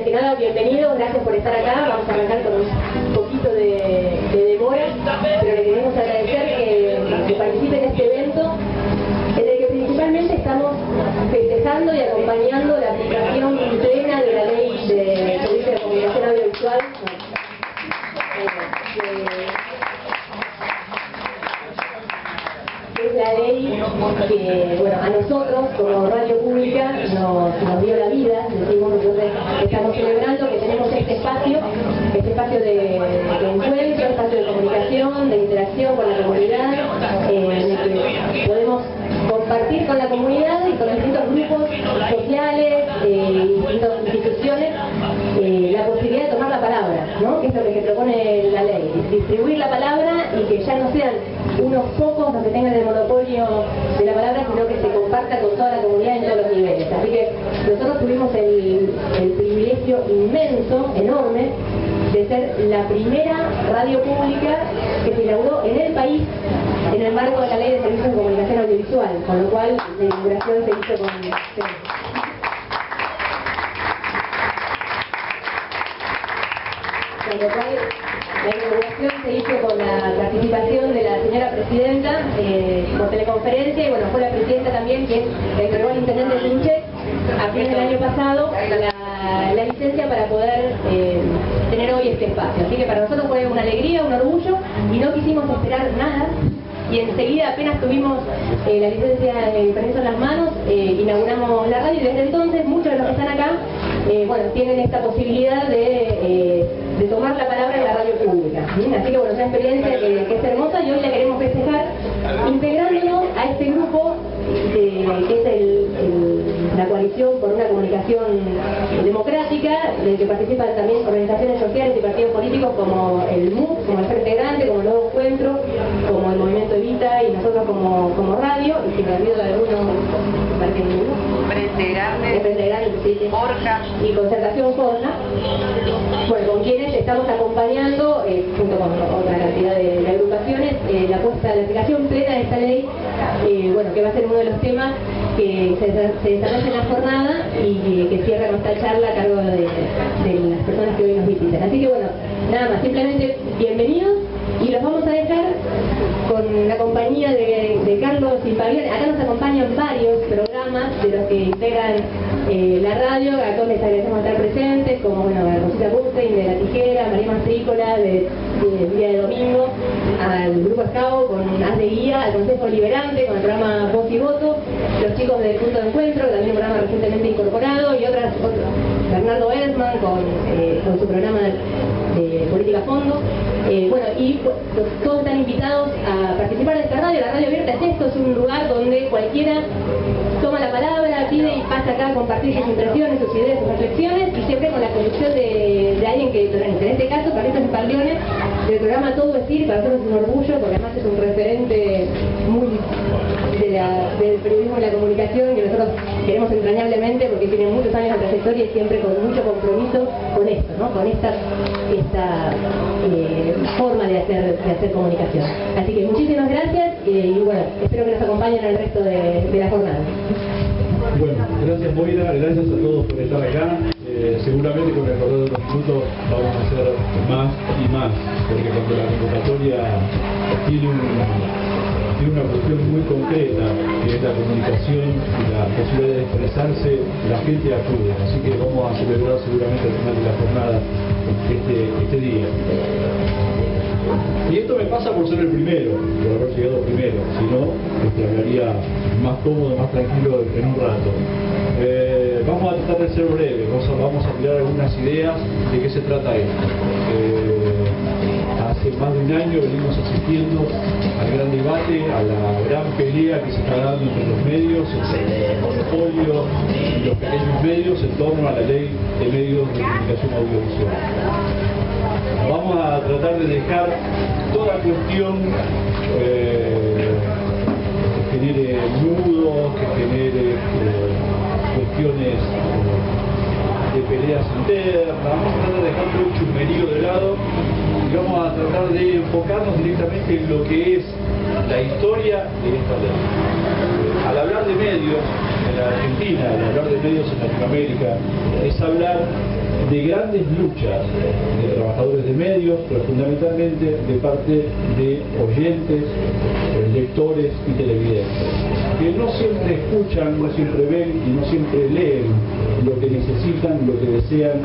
De nada, bienvenidos, gracias por estar acá. Vamos a arrancar con un poquito de demora, pero le queremos agradecer que participen en este evento, en el que principalmente estamos festejando y acompañando la aplicación plena de la ley de servicio de comunicación audiovisual. Es la ley que, bueno, a nosotros como radio pública nos dio la vida. Decimos, entonces estamos celebrando que tenemos este espacio de encuentro, espacio de comunicación, de interacción con la comunidad, en el que podemos compartir con la comunidad y con los distintos grupos sociales y distintas instituciones la posibilidad de tomar la palabra, ¿no? Que es lo que propone la ley, distribuir la palabra y que ya no sean unos pocos los que tengan el monopolio de la palabra, sino que se comparta con toda la comunidad en todos los niveles. Así que nosotros tuvimos el privilegio inmenso, enorme, de ser la primera radio pública que se inauguró en el país en el marco de la Ley de Servicios de Comunicación Audiovisual, con lo cual la inauguración se hizo con... Con lo cual, la inauguración se hizo con la participación de la señora presidenta por teleconferencia, y bueno, fue la presidenta también quien entregó al intendente Pinche a fin del año pasado la licencia para poder tener hoy este espacio. Así que para nosotros fue una alegría, un orgullo, y no quisimos esperar nada. Y enseguida, apenas tuvimos la licencia de permiso en las manos, inauguramos la radio, y desde entonces muchos de los que están acá bueno, tienen esta posibilidad de tomar la palabra en la radio pública. Así que bueno, es una experiencia que es hermosa, y hoy la queremos festejar integrándonos a este grupo que es la coalición por una comunicación democrática, del que participan también organizaciones sociales y partidos políticos como el MUC, como el Frente Grande, como el Nuevo Encuentro, como el Movimiento Evita, y nosotros como radio, y si me olvido de alguno, Frente Grande, Forja y Concertación Forja, bueno, con quienes estamos acompañando, junto con otra cantidad de agrupaciones, la puesta de la aplicación plena de esta ley, bueno, que va a ser uno de los temas que se desarrolla en la jornada y que cierra nuestra charla a cargo de las personas que hoy nos visitan. Así que bueno, nada más, simplemente bienvenidos, y los vamos a dejar con la compañía de Carlos Impaglione. Acá nos acompañan varios programas de los que integran la radio, a todos les agradecemos estar presentes, como bueno, a Rosita Bustein de La Tijera, María Mastrícola de Día de Domingo, al Grupo Escavo con Haz de Guía, al Consejo Liberante con el programa Voz y Voto, los chicos del Punto de Encuentro, también un programa recientemente incorporado, y otros, Bernardo Erzman con su programa de Política a Fondo. Bueno, y todos están invitados a participar de esta radio. La radio abierta es esto, es un lugar donde cualquiera toma la palabra, pide y pasa acá a compartir sus impresiones, sus ideas, sus reflexiones, y siempre con la conducción de alguien que, en este caso, Carlitos Impaglione, del programa Todo Decir. Para nosotros es un orgullo, porque además es un referente muy del periodismo y la comunicación, que nosotros queremos entrañablemente, porque tiene muchos años de trayectoria y siempre con mucho compromiso con esto, ¿no? Con esta forma de hacer comunicación. Así que muchísimas gracias, y bueno, espero que nos acompañen al resto de la jornada. Bueno, gracias Moira, gracias a todos por estar acá. Seguramente con el correr de los minutos vamos a hacer más y más, porque cuando la convocatoria tiene una cuestión muy concreta, que es la comunicación y la posibilidad de expresarse, la gente acude. Así que vamos a celebrar seguramente al final de la jornada este día. Y esto me pasa por ser el primero, por haber llegado primero, si no, hablaría más cómodo, más tranquilo en un rato. Vamos a tratar de ser breves, vamos a mirar algunas ideas de qué se trata esto. Hace más de un año venimos asistiendo al gran debate, a la gran pelea que se está dando entre los medios, entre el monopolio y los pequeños medios en torno a la ley de medios de comunicación audiovisual. Vamos a tratar de dejar toda cuestión que genere nudos, que genere cuestiones de peleas internas. Vamos a tratar de dejar todo el chusmerío de lado, y vamos a tratar de enfocarnos directamente en lo que es la historia de esta ley. Al hablar de medios en la Argentina, al hablar de medios en Latinoamérica, es hablar de grandes luchas de trabajadores de medios, pero fundamentalmente de parte de oyentes, lectores y televidentes, que no siempre escuchan, no siempre ven y no siempre leen lo que necesitan, lo que desean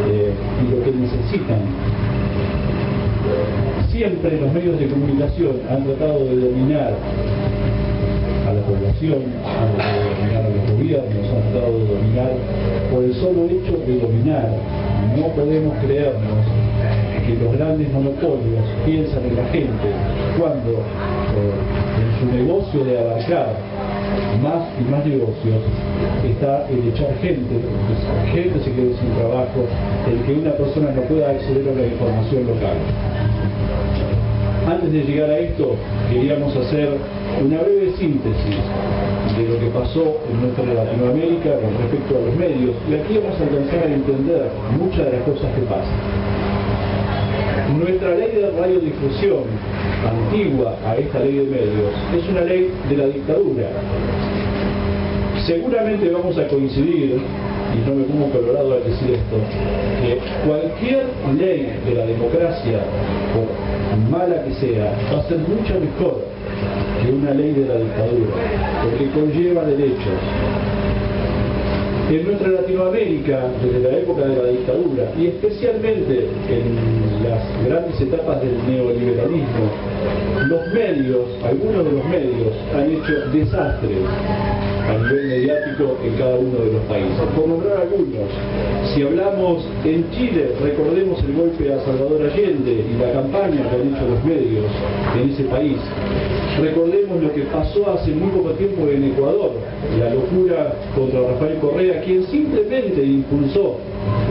y lo que necesitan. Siempre los medios de comunicación han tratado de dominar a la población, han tratado de dominar a los gobiernos, han tratado de dominar por el solo hecho de dominar. No podemos creernos que los grandes monopolios piensan en la gente cuando en su negocio de abarcar más y más negocios está el echar gente se quede sin trabajo, el que una persona no pueda acceder a la información local. Antes de llegar a esto, queríamos hacer una breve síntesis de lo que pasó en nuestra Latinoamérica con respecto a los medios, y aquí vamos a alcanzar a entender muchas de las cosas que pasan. Nuestra ley de radiodifusión, antigua a esta ley de medios, es una ley de la dictadura. Seguramente vamos a coincidir, y no me pongo colorado al decir esto, que cualquier ley de la democracia, por mala que sea, va a ser mucho mejor que una ley de la dictadura, porque conlleva derechos. En nuestra Latinoamérica, desde la época de la dictadura, y especialmente en las grandes etapas del neoliberalismo, los medios, algunos de los medios, han hecho desastres a nivel mediático en cada uno de los países. Por nombrar algunos, si hablamos en Chile, recordemos el golpe a Salvador Allende y la campaña que han hecho los medios en ese país. Recordemos lo que pasó hace muy poco tiempo en Ecuador, la locura contra Rafael Correa, quien simplemente impulsó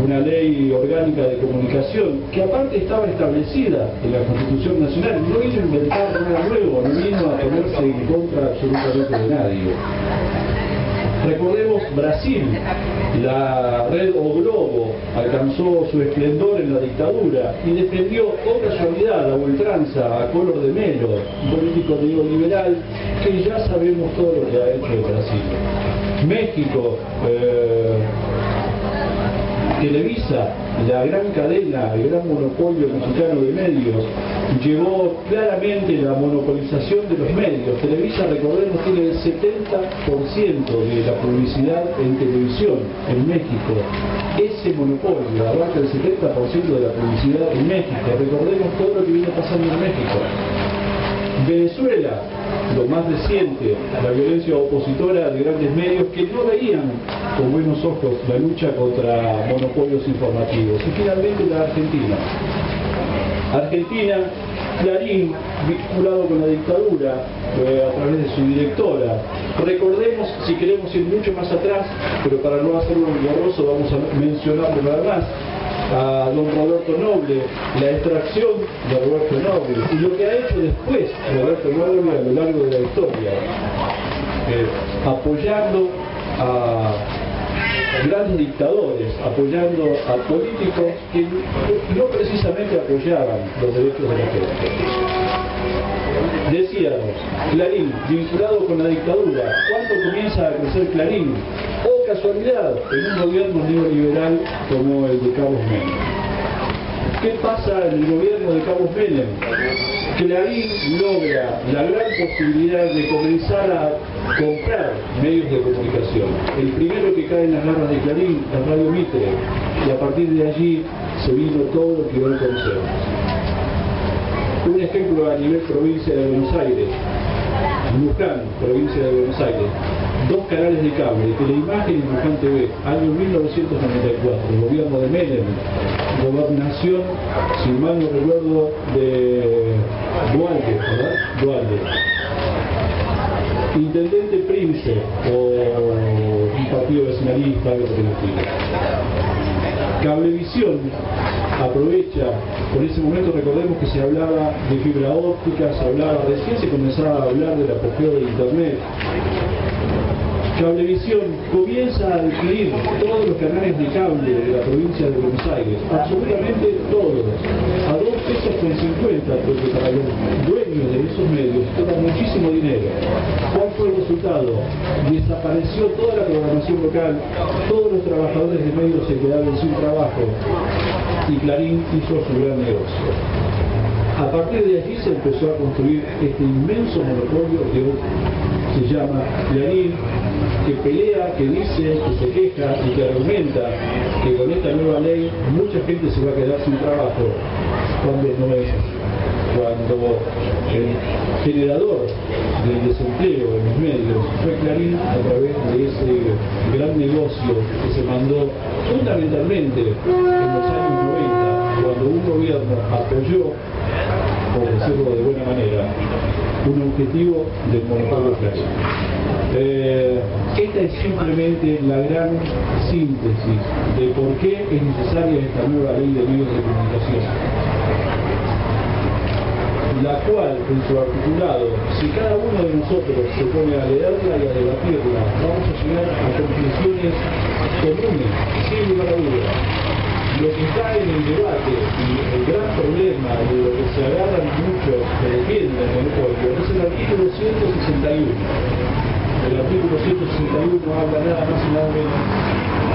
una ley orgánica de comunicación que aparte estaba establecida en la Constitución Nacional. No vino a inventar nada nuevo, no vino a ponerse en contra absolutamente de nadie. Recordemos Brasil, la red O Globo alcanzó su esplendor en la dictadura y defendió con casualidad a ultranza a Collor de Mello, un político neoliberal que ya sabemos todo lo que ha hecho en Brasil. México, Televisa, la gran cadena, el gran monopolio mexicano de medios, llevó claramente la monopolización de los medios. Televisa, recordemos, tiene el 70% de la publicidad en televisión en México. Ese monopolio abarca el 70% de la publicidad en México. Recordemos todo lo que viene pasando en México. Venezuela, lo más reciente, la violencia opositora de grandes medios que no veían con buenos ojos la lucha contra monopolios informativos. Y finalmente la Argentina. Argentina, Clarín, vinculado con la dictadura a través de su directora. Recordemos, si queremos ir mucho más atrás, pero para no hacerlo engorroso vamos a mencionarlo nada más, a don Roberto Noble, la extracción de Roberto Noble y lo que ha hecho después Roberto Noble a lo largo de la historia, apoyando a grandes dictadores, apoyando a políticos que no precisamente apoyaban los derechos de la gente. Decíamos, Clarín, vinculado con la dictadura. ¿Cuándo comienza a crecer Clarín? Oh, casualidad, en un gobierno neoliberal como el de Carlos Menem. ¿Qué pasa en el gobierno de Carlos Menem? Clarín logra la gran posibilidad de comenzar a comprar medios de comunicación. El primero que cae en las garras de Clarín es Radio Mitre, y a partir de allí se vino todo lo que hoy conocemos. Un ejemplo a nivel provincia de Buenos Aires, Luján, provincia de Buenos Aires, 2 canales de cable, Teleimagen y Luján TV, año 1994, gobierno de Menem, gobernación, si mal no recuerdo, de Dualde, ¿verdad? Dualde. Intendente Prince, o un partido vecinalista, algo por el estilo. Cablevisión aprovecha, por ese momento recordemos que se hablaba de fibra óptica, recién se comenzaba a hablar del apogeo de Internet. Cablevisión comienza a adquirir todos los canales de cable de la provincia de Buenos Aires, absolutamente todos, a 2,50 pesos, porque para los dueños de esos medios era muchísimo dinero. ¿Cuál fue el resultado, desapareció toda la programación local, todos los trabajadores de medios se quedaron sin trabajo y Clarín hizo su gran negocio. A partir de allí se empezó a construir este inmenso monopolio que hoy se llama Clarín, que pelea, que dice, que se queja y que argumenta que con esta nueva ley mucha gente se va a quedar sin trabajo, cuando no es así. Cuando el generador del desempleo en los medios fue Clarín, a través de ese gran negocio que se mandó fundamentalmente en los años 90, cuando un gobierno apoyó, por decirlo de buena manera, un objetivo del monopolio Clarín. Esta es simplemente la gran síntesis de por qué es necesaria esta nueva ley de medios de comunicación, la cual, en su articulado, si cada uno de nosotros se pone a leerla y a debatirla, vamos a llegar a conclusiones comunes, sin lugar a dudas. Lo que está en el debate y el gran problema de lo que se agarran muchos que defienden el monopolio es el artículo 161. El artículo 161 habla nada más y nada menos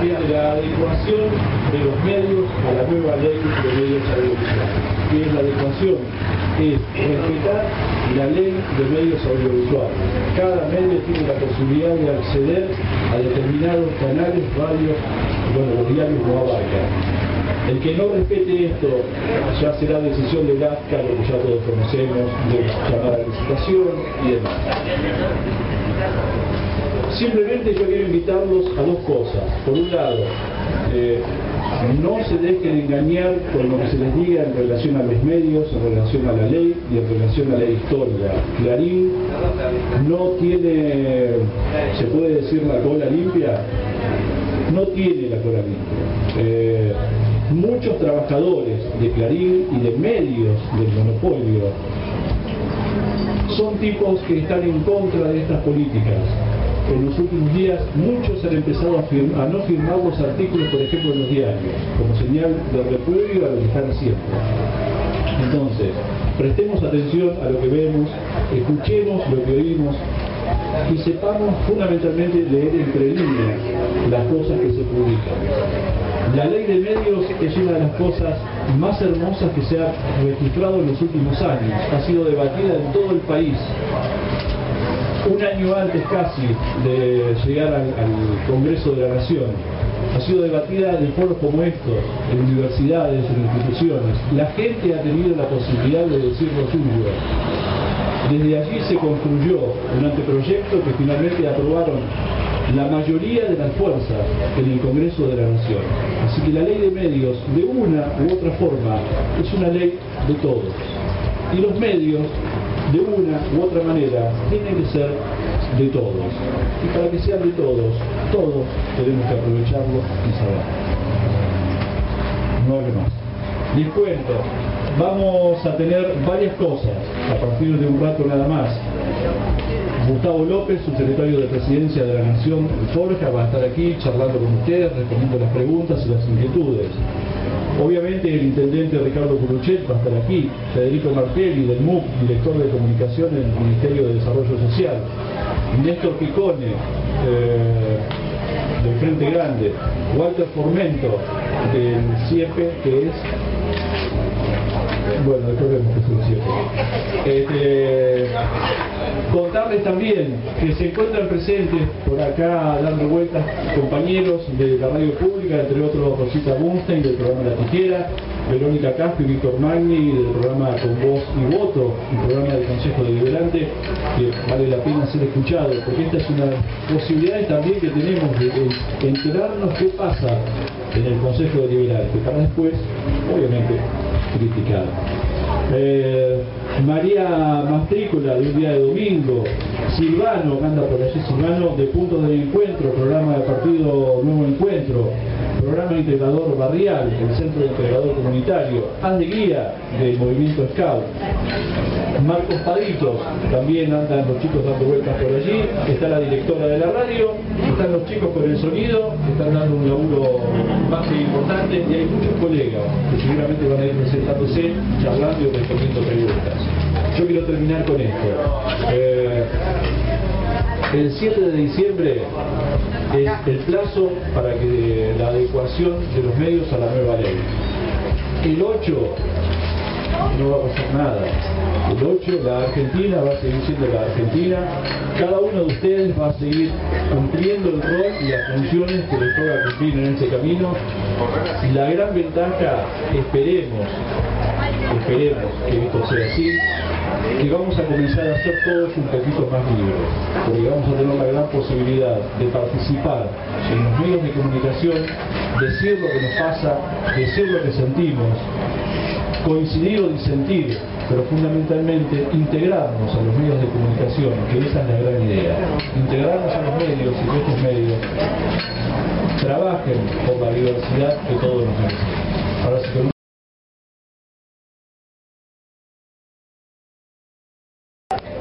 que de la adecuación de los medios a la nueva ley de medios audiovisuales. ¿Qué es la adecuación? Es respetar la ley de medios audiovisuales. Cada medio tiene la posibilidad de acceder a determinados canales, radios, bueno, los diarios no abarcan. El que no respete esto ya será decisión del AFCA, lo que ya todos conocemos, de llamar a licitación y demás. Simplemente yo quiero invitarlos a dos cosas. Por un lado, no se dejen engañar con lo que se les diga en relación a los medios, en relación a la ley y en relación a la historia. Clarín no tiene, se puede decir, la cola limpia. No tiene la cola limpia. Muchos trabajadores de Clarín y de medios del monopolio son tipos que están en contra de estas políticas. En los últimos días muchos han empezado a no firmar los artículos, por ejemplo, en los diarios, como señal de repudio a lo que están haciendo. Entonces, prestemos atención a lo que vemos, escuchemos lo que oímos y sepamos fundamentalmente leer entre líneas las cosas que se publican. La ley de medios es una de las cosas más hermosas que se ha registrado en los últimos años. Ha sido debatida en todo el país. Un año antes casi de llegar al Congreso de la Nación, ha sido debatida en foros como estos, en universidades, en instituciones. La gente ha tenido la posibilidad de decir lo suyo. Desde allí se construyó un anteproyecto que finalmente aprobaron la mayoría de las fuerzas en el Congreso de la Nación. Así que la ley de medios, de una u otra forma, es una ley de todos. Y los medios, de una u otra manera, tienen que ser de todos. Y para que sean de todos, todos tenemos que aprovecharlo y saberlo. No hable más. Les cuento, vamos a tener varias cosas a partir de un rato nada más. Gustavo López, subsecretario de Presidencia de la Nación, Forja, va a estar aquí charlando con ustedes, respondiendo las preguntas y las inquietudes. Obviamente el intendente Ricardo Curuchet va a estar aquí, Federico Martelli del MUC, director de comunicación en el Ministerio de Desarrollo Social, Néstor Picone del Frente Grande, Walter Formento del CIEPE, que es, bueno, después vemos que es el CIEPE. Contarles también que se encuentran presentes por acá dando vueltas compañeros de la radio pública, entre otros Rosita Bunstein del programa La Tijera, Verónica Castro y Víctor Magni del programa Con Voz y Voto, un programa del Consejo Deliberante que vale la pena ser escuchado, porque esta es una posibilidad también que tenemos de enterarnos qué pasa en el Consejo Deliberante, para después, obviamente, criticar. María Mastrícola de Un Día de Domingo, Silvano, que anda por allí, Silvano de Puntos de Encuentro, programa de Partido Nuevo Encuentro, programa integrador barrial, el Centro Integrador Comunitario, Haz de Guía del Movimiento Scout, Marcos Paditos, también andan los chicos dando vueltas por allí, está la directora de la radio, están los chicos con el sonido, que están dando un laburo más que importante, y hay muchos colegas que seguramente van a ir presentándose, charlando y respondiendo preguntas. Yo quiero terminar con esto. El 7 de diciembre es el plazo para que la adecuación de los medios a la nueva ley. El 8 no va a pasar nada. El 8 la Argentina va a seguir siendo la Argentina. Cada uno de ustedes va a seguir cumpliendo el rol y las funciones que les toca cumplir en este camino. La gran ventaja, esperemos que esto sea así, que vamos a comenzar a ser todos un poquito más libres, porque vamos a tener la gran posibilidad de participar en los medios de comunicación, decir lo que nos pasa, decir lo que sentimos, coincidir o disentir, pero fundamentalmente integrarnos a los medios de comunicación, que esa es la gran idea, integrarnos a los medios y que estos medios trabajen por la diversidad que todos nos merecemos. Ahora sí que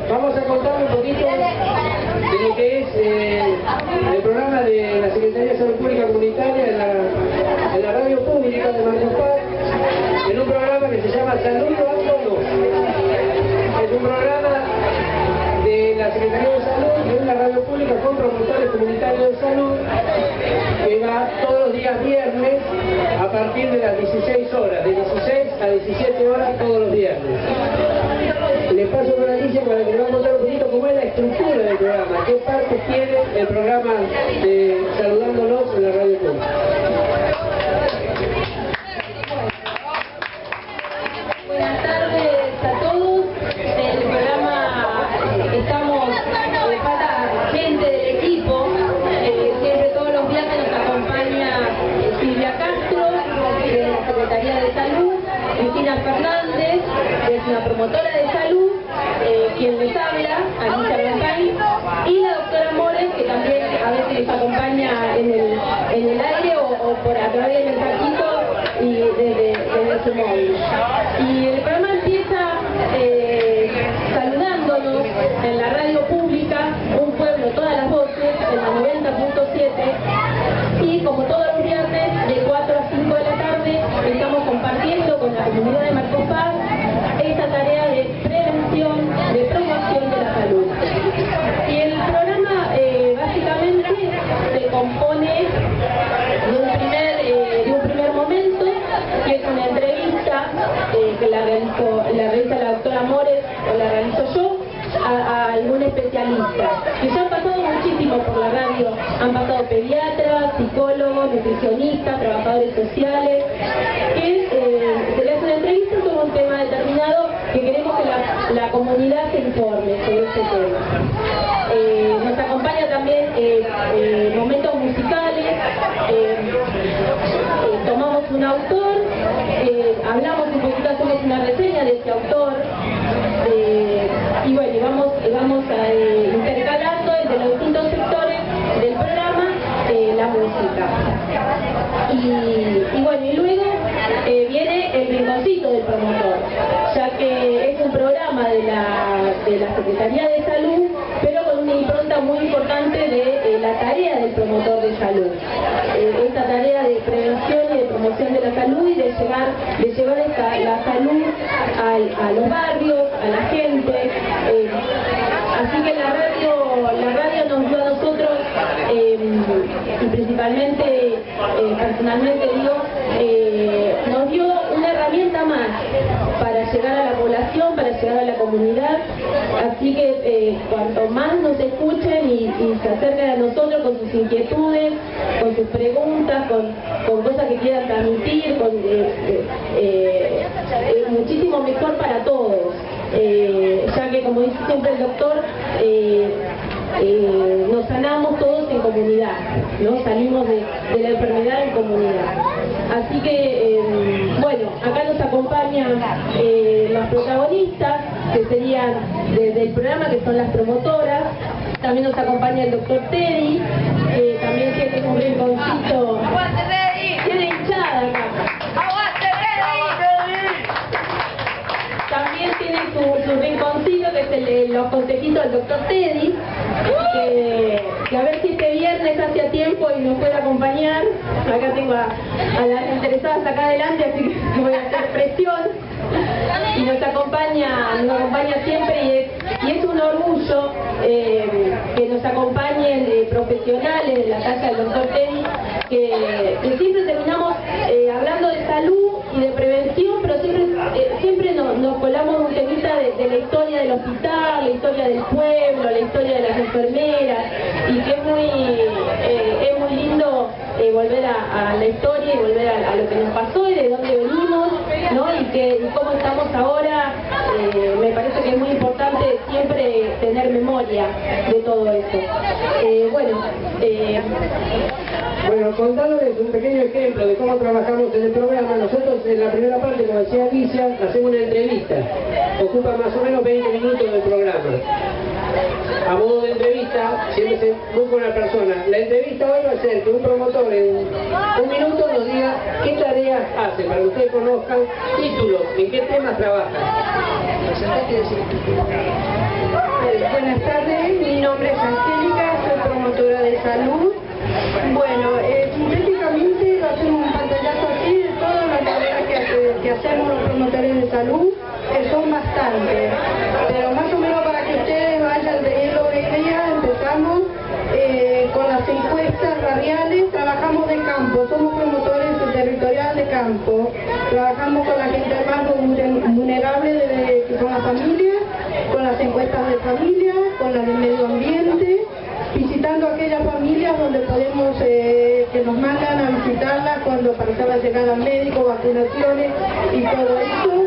vamos a contar un poquito de lo que es el programa de la Secretaría de Salud Pública Comunitaria en la radio pública de Marcos Paz, en un programa que se llama Salud Ándonos. Es un programa de la Secretaría de Salud y una radio pública con promotores comunitarios de salud que va todos los días viernes a partir de las 16 horas, de 16 a 17 horas todos los viernes. Les paso una noticia para que les voy a contar un poquito cómo es la estructura del programa, qué partes tiene el programa de Saludándonos en la radio pública. Buenas tardes a todos. El programa estamos para gente del equipo. Siempre todos los días nos acompaña Silvia Castro, de la Secretaría de Salud, Cristina Fernández, que es una promotora de salud, quien les habla, Alicia Roncay, y la doctora Mores, que también a veces les acompaña en el aire o por a través del mensajito y desde su móvil. Y el programa empieza saludándonos en la radio pública, Un Pueblo, Todas las Voces, en la 90.7, y como todos los viernes, de 4 a 5 de la tarde, estamos compartiendo con la comunidad de Marcos Paz esta tarea de prevención, de promoción de la salud. Y el programa básicamente se compone de un primer momento, que es una entrevista que la realiza la doctora Mores o la realizo yo a algún especialista, que ya han pasado muchísimo por la radio, han pasado pediatras, psicólogos, nutricionistas, trabajadores sociales, que se le hace una entrevista sobre un tema determinado que queremos que la comunidad se informe sobre este tema. Nos acompaña también momentos musicales, tomamos un autor, hablamos un poquito, hacemos una reseña de ese autor, y bueno, vamos intercalando entre los distintos sectores del programa la música. Y bueno, y luego viene el rinconcito del promotor, ya que es un programa de la Secretaría de Salud, pero con una impronta muy importante de la tarea del promotor de salud. Esta tarea de prevención y de promoción de la salud y de llevar la salud a los barrios, a la gente. Así que la radio nos dio a nosotros, y principalmente, personalmente digo, nos dio una herramienta más para llegar a la población, para llegar a la comunidad. Así que cuanto más nos escuchen y se acerquen a nosotros con sus inquietudes, con sus preguntas, con cosas que quieran transmitir, muchísimo mejor para todos, ya que, como dice siempre el doctor, nos sanamos todos en comunidad, ¿no? Salimos de la enfermedad en comunidad. Así que, bueno, acá nos acompañan las protagonistas, que serían del programa, que son las promotoras. También nos acompaña el doctor Teddy, que también tiene un rinconcito. Tiene hinchada acá. También tiene su rinconcito, que es los consejitos del doctor Teddy, que a ver si este viernes hace tiempo y nos puede acompañar. Acá tengo a las interesadas acá adelante, así que voy a hacer presión. Y nos acompaña siempre, y es un orgullo que nos acompañe profesionales de la casa del doctor Teddy, que siempre terminamos hablando de salud y de prevención, pero siempre nos colamos un temita de la historia del hospital, la historia del pueblo, la historia de las enfermeras, y que es muy lindo volver a la historia y volver a lo que nos pasó y de dónde venimos, ¿no? Y cómo estamos ahora. Me parece que es muy importante siempre tener memoria de todo esto. Bueno, contándoles un pequeño ejemplo de cómo trabajamos en el programa, nosotros en la primera parte, como decía Alicia, hacemos una entrevista, ocupa más o menos 20 minutos del programa. A modo de entrevista, siempre se busca una persona. La entrevista hoy va a ser que un promotor en un minuto nos diga qué tareas hace, para que ustedes conozcan, títulos, en qué temas trabaja. Buenas tardes, mi nombre es Angélica, soy promotora de salud. Bueno, sintéticamente va a ser un pantallazo así de todas las tareas que hacemos los promotores de salud, que son bastantes, pero más o menos para que ustedes vayan teniendo una idea, empezamos con las encuestas radiales, trabajamos de campo, somos promotores territoriales de campo, trabajamos con la gente más vulnerable que son las familias, con las encuestas de familia, con las del medio ambiente, visitando aquellas familias donde podemos, que nos mandan a visitarlas para hacer la llegada al médico, vacunaciones y todo eso.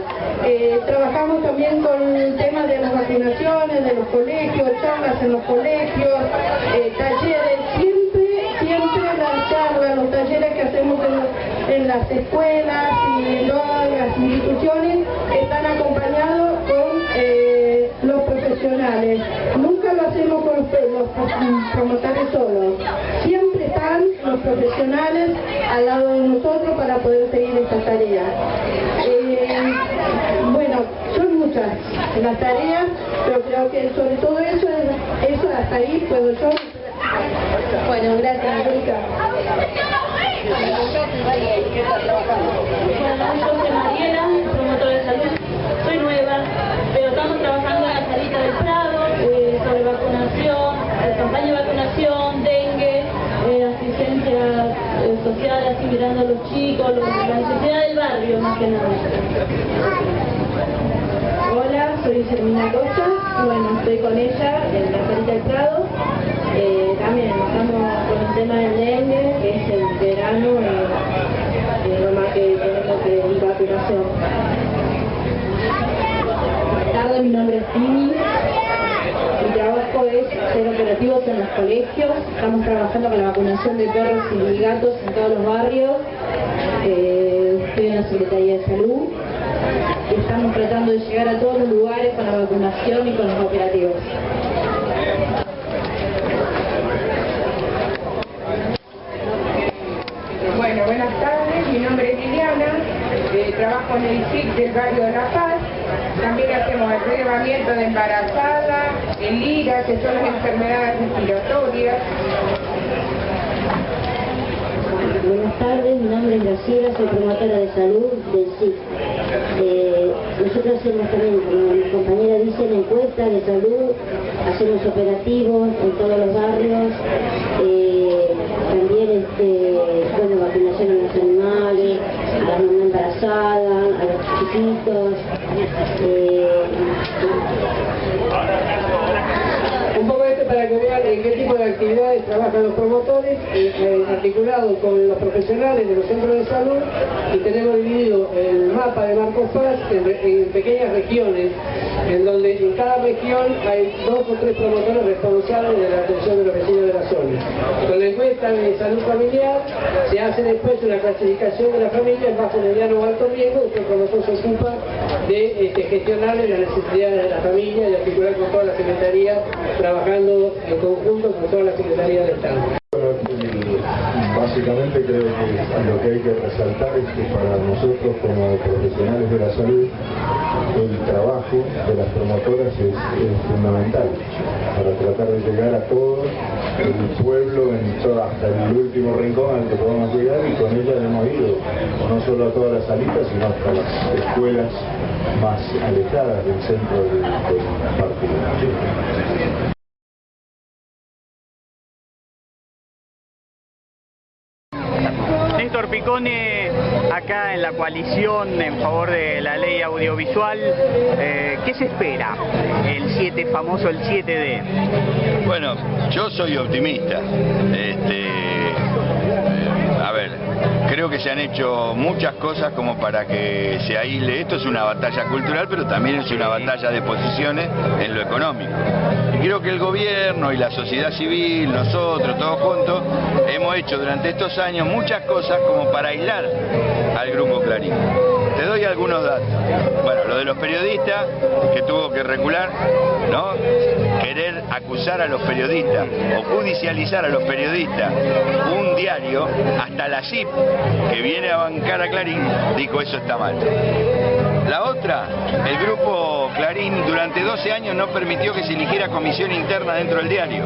Trabajamos también con el tema de las vacunaciones, de los colegios, charlas en los colegios, talleres, siempre las charlas, los talleres que hacemos en las escuelas y en todas las instituciones están acompañados con los profesionales. Nunca lo hacemos con los promotores solos. Siempre están los profesionales al lado de nosotros para poder seguir esta tarea. Bueno, son muchas las tareas, pero creo que sobre todo eso hasta ahí puedo yo. Bueno, gracias, Angélica. Yo soy Mariela, promotora de salud, soy nueva, pero estamos trabajando en la salita del Prado, sobre vacunación, campaña de vacunación, dengue, asistencia social, así mirando a los chicos, la necesidad del barrio más que nada. Hola, soy Germina Costa, bueno, estoy con ella en la salita del Prado. También estamos con el tema del dengue, que es el verano, lo más que tenemos que ir vacunación. Buenas tardes, mi nombre es Tini. Mi trabajo es ser operativos en los colegios. Estamos trabajando con la vacunación de perros y gatos en todos los barrios. Estoy en la Secretaría de Salud. Estamos tratando de llegar a todos los lugares con la vacunación y con los operativos. Bueno, buenas tardes, mi nombre es Liliana, trabajo en el SIC del barrio de La Paz, también hacemos el relevamiento de embarazada, el IRA, que son las enfermedades respiratorias. Buenas tardes, mi nombre es Graciela, soy promotora de salud del SIC. Nosotros hacemos también, como mis compañeras dicen, encuestas de salud, hacemos operativos en todos los barrios, también vacunación a los animales, a la mamá embarazada, a los chiquitos. Un poco esto para que vean en qué tipo de actividades trabajan los promotores, articulados con los profesionales de los centros de salud, y tenemos dividido el mapa de Marcos Paz en pequeñas regiones, en donde en cada región hay 2 o 3 promotores responsables de la atención de los vecinos de la zona. Con la encuesta de salud familiar se hace después una clasificación de la familia en bajo, mediano o alto riesgo. Este promotor se ocupa de gestionar las necesidades de la familia y articular con toda la Secretaría, trabajando en conjunto con toda la Secretaría de Estado. Básicamente creo que lo que hay que resaltar es que para nosotros como profesionales de la salud el trabajo de las promotoras es fundamental para tratar de llegar a todo el pueblo, hasta el último rincón al que podamos llegar, y con ella hemos ido no solo a todas las salitas sino hasta las escuelas más alejadas del centro de la parte de la ciudad. Néstor Picone, acá en la coalición en favor de la ley audiovisual, ¿qué se espera? El famoso 7D. Bueno, yo soy optimista. A ver, creo que se han hecho muchas cosas como para que se aísle. Esto es una batalla cultural, pero también es una batalla de posiciones en lo económico. Y creo que el gobierno y la sociedad civil, nosotros, todos juntos, hemos hecho durante estos años muchas cosas como para aislar al Grupo Clarín. Te doy algunos datos. Bueno, lo de los periodistas, que tuvo que recular, ¿no? Querer acusar a los periodistas o judicializar a los periodistas. Un diario, hasta la CIP, que viene a bancar a Clarín, dijo eso está mal. La otra, el Grupo Clarín durante 12 años no permitió que se eligiera comisión interna dentro del diario.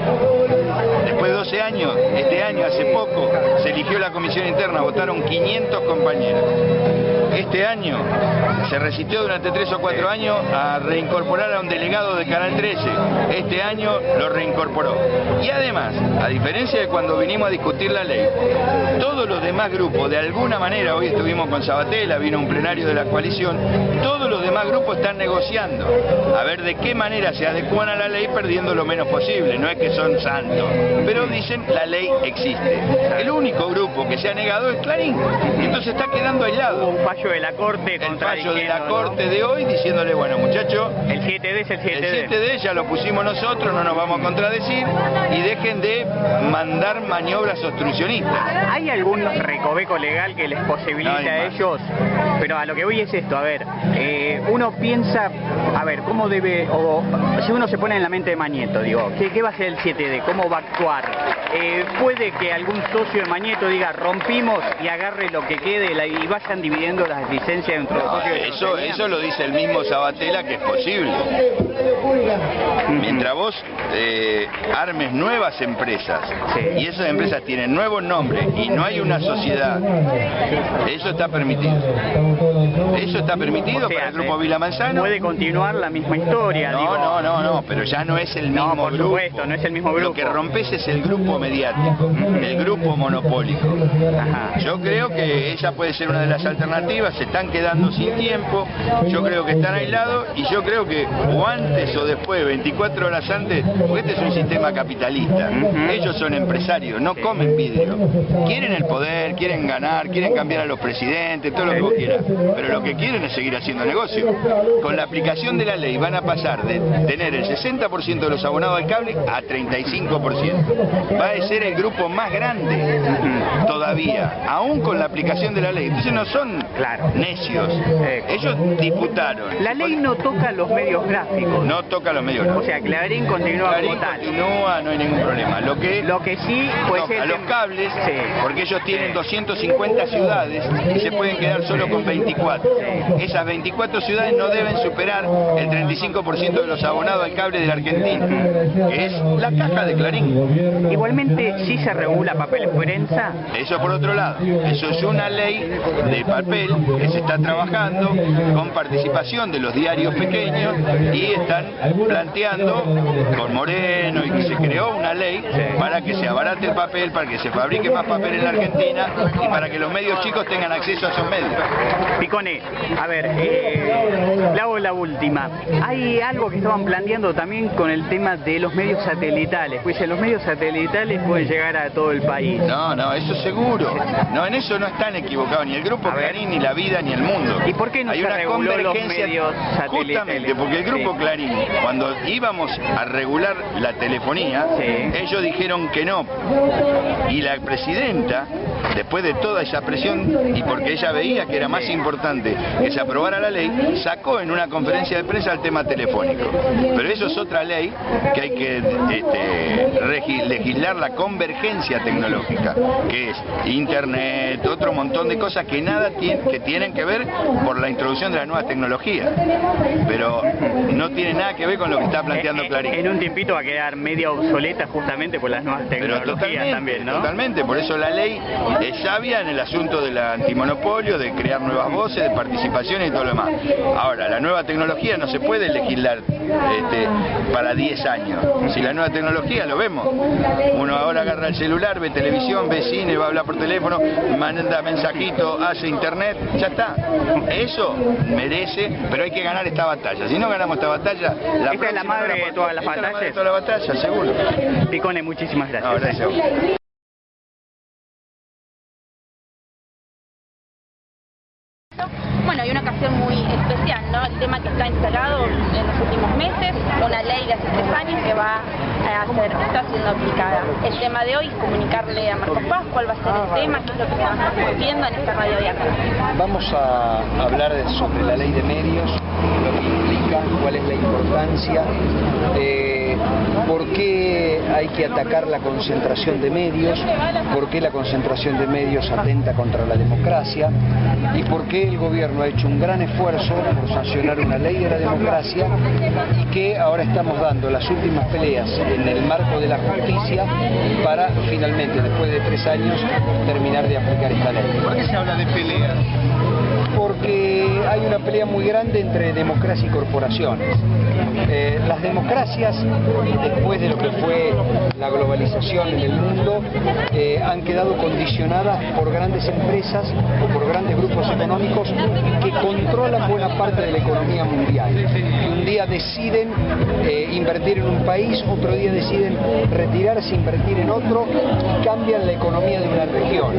Después de 12 años, este año, hace poco, se eligió la comisión interna, votaron 500 compañeros. Este año se resistió durante 3 o 4 años a reincorporar a un delegado de Canal 13. Este año lo reincorporó. Y además, a diferencia de cuando vinimos a discutir la ley, todos los demás grupos, de alguna manera, hoy estuvimos con Sabatella, vino un plenario de la coalición, todos los demás grupos están negociando a ver de qué manera se adecuan a la ley perdiendo lo menos posible. No es que son santos, pero dicen la ley existe. El único grupo que se ha negado es Clarín, y entonces está quedando aislado. Un fallo de la Corte, el fallo de la Corte, ¿no?, de hoy diciéndole, bueno, muchachos, el 7D es el 7D. El 7D ya lo pusimos nosotros, no nos vamos a contradecir, y dejen de mandar maniobras obstruccionistas. ¿Hay algún recoveco legal que les posibilite a ellos? Pero a lo que voy es esto, a ver, uno piensa, a ver, cómo debe, o si uno se pone en la mente de Mañeto, digo, ¿qué va a ser el 7D? ¿Cómo va a actuar? Puede que algún socio de Mañeto diga, rompimos, y agarre lo que quede y vayan dividiendo las licencias dentro de los socios. Eso lo dice el mismo Sabatella, que es posible. Mientras vos armes nuevas empresas, y esas empresas tienen nuevos nombres y no hay una sociedad, eso está permitido. Eso está permitido, o sea, para el Grupo Vila Manzano. Puede continuar la misma historia. No, pero ya no es el mismo grupo. Por supuesto, no es el mismo grupo. Lo que rompes es el grupo mediático, el grupo monopólico. Ajá. Yo creo que esa puede ser una de las alternativas. Se están quedando sin tiempo, yo creo que están aislados, y yo creo que o antes o después, 24 horas antes, porque este es un sistema capitalista, ellos son empresarios, no comen vidrio, quieren el poder, quieren ganar, quieren cambiar a los presidentes, todo lo que vos quieras, pero lo que quieren es seguir haciendo negocio. Con la aplicación de la ley van a pasar de tener el 60% de los abonados al cable a 35%. Va a ser el grupo más grande todavía, aún con la aplicación de la ley. Entonces no son necios, ellos diputaron. La ley no toca los medios gráficos. No toca los medios gráficos. O sea, Clarín continúa como tal. Continúa, no hay ningún problema. Lo que sí puede ser a los cables, porque ellos tienen 250 ciudades y se pueden quedar solo con 24. Esas 24 ciudades no deben superar el 35% de los abonados al cable de la Argentina, que es la caja de Clarín. Igualmente, sí se regula papel prensa. Eso por otro lado. Eso es una ley de papel que se está trabajando con participación de los diarios pequeños, y están planteando con Moreno, y que se creó una ley para que se abarate el papel, para que se fabrique más papel en la Argentina y para que los medios chicos tengan acceso a esos medios. Picone, a ver, le hago la última. Hay algo que estaban planteando también con el tema de los medios satelitales, pues los medios satelitales pueden llegar a todo el país. No, eso seguro. No, en eso no están equivocados ni el Grupo Clarín, ni la vida, ni el mundo. ¿Y por qué no se reguló los medios satelitales? Justamente porque el Grupo Clarín, cuando íbamos a regular la telefonía, ellos dijeron que no. Y la presidenta, después de toda esa presión, y porque ella veía que era más importante que se aprobara la ley, sacó en una conferencia de prensa el tema telefónico. Pero eso es otra ley que hay que legislar, la convergencia tecnológica, que es internet, otro montón de cosas que tienen que ver por la introducción de la nueva tecnología, pero no tiene nada que ver con lo que está planteando Clarín. En un tiempito va a quedar media obsoleta justamente por las nuevas tecnologías también, ¿no? Totalmente, por eso la ley es sabia en el asunto del antimonopolio, de crear nuevas voces, de participación y todo lo demás. Ahora, la nueva tecnología no se puede legislar para 10 años. Si la nueva tecnología, lo vemos, Uno ahora agarra el celular, ve televisión, ve cine, va a hablar por teléfono, manda mensajito, hace internet, ya está. Eso merece, pero hay que ganar esta batalla. Si no ganamos esta batalla, esta es la madre de todas las batallas. De toda la batalla, seguro. Picone, muchísimas gracias. No, gracias. Bueno, hay una ocasión muy especial, ¿no? El tema que está instalado en los últimos meses, una ley de hace 3 años que está siendo aplicada. El tema de hoy es comunicarle a Marcos Paz cuál va a ser el tema, qué es lo que se va a estar discutiendo en esta radio de acá. Vamos a hablar sobre la ley de medios, lo que implica, cuál es la importancia, por qué hay que atacar la concentración de medios, por qué la concentración de medios atenta contra la democracia y por qué el gobierno ha hecho un gran esfuerzo por sancionar una ley de la democracia y que ahora estamos dando las últimas peleas en el marco de la justicia para finalmente, después de 3 años, terminar de aplicar esta ley. ¿Por qué se habla de peleas? Porque hay una pelea muy grande entre democracia y corporaciones. Las democracias, después de lo que fue la globalización en el mundo, han quedado condicionadas por grandes empresas o por grandes grupos económicos que controlan buena parte de la economía mundial. Un día deciden invertir en un país, otro día deciden retirarse, invertir en otro y cambian la economía de una región.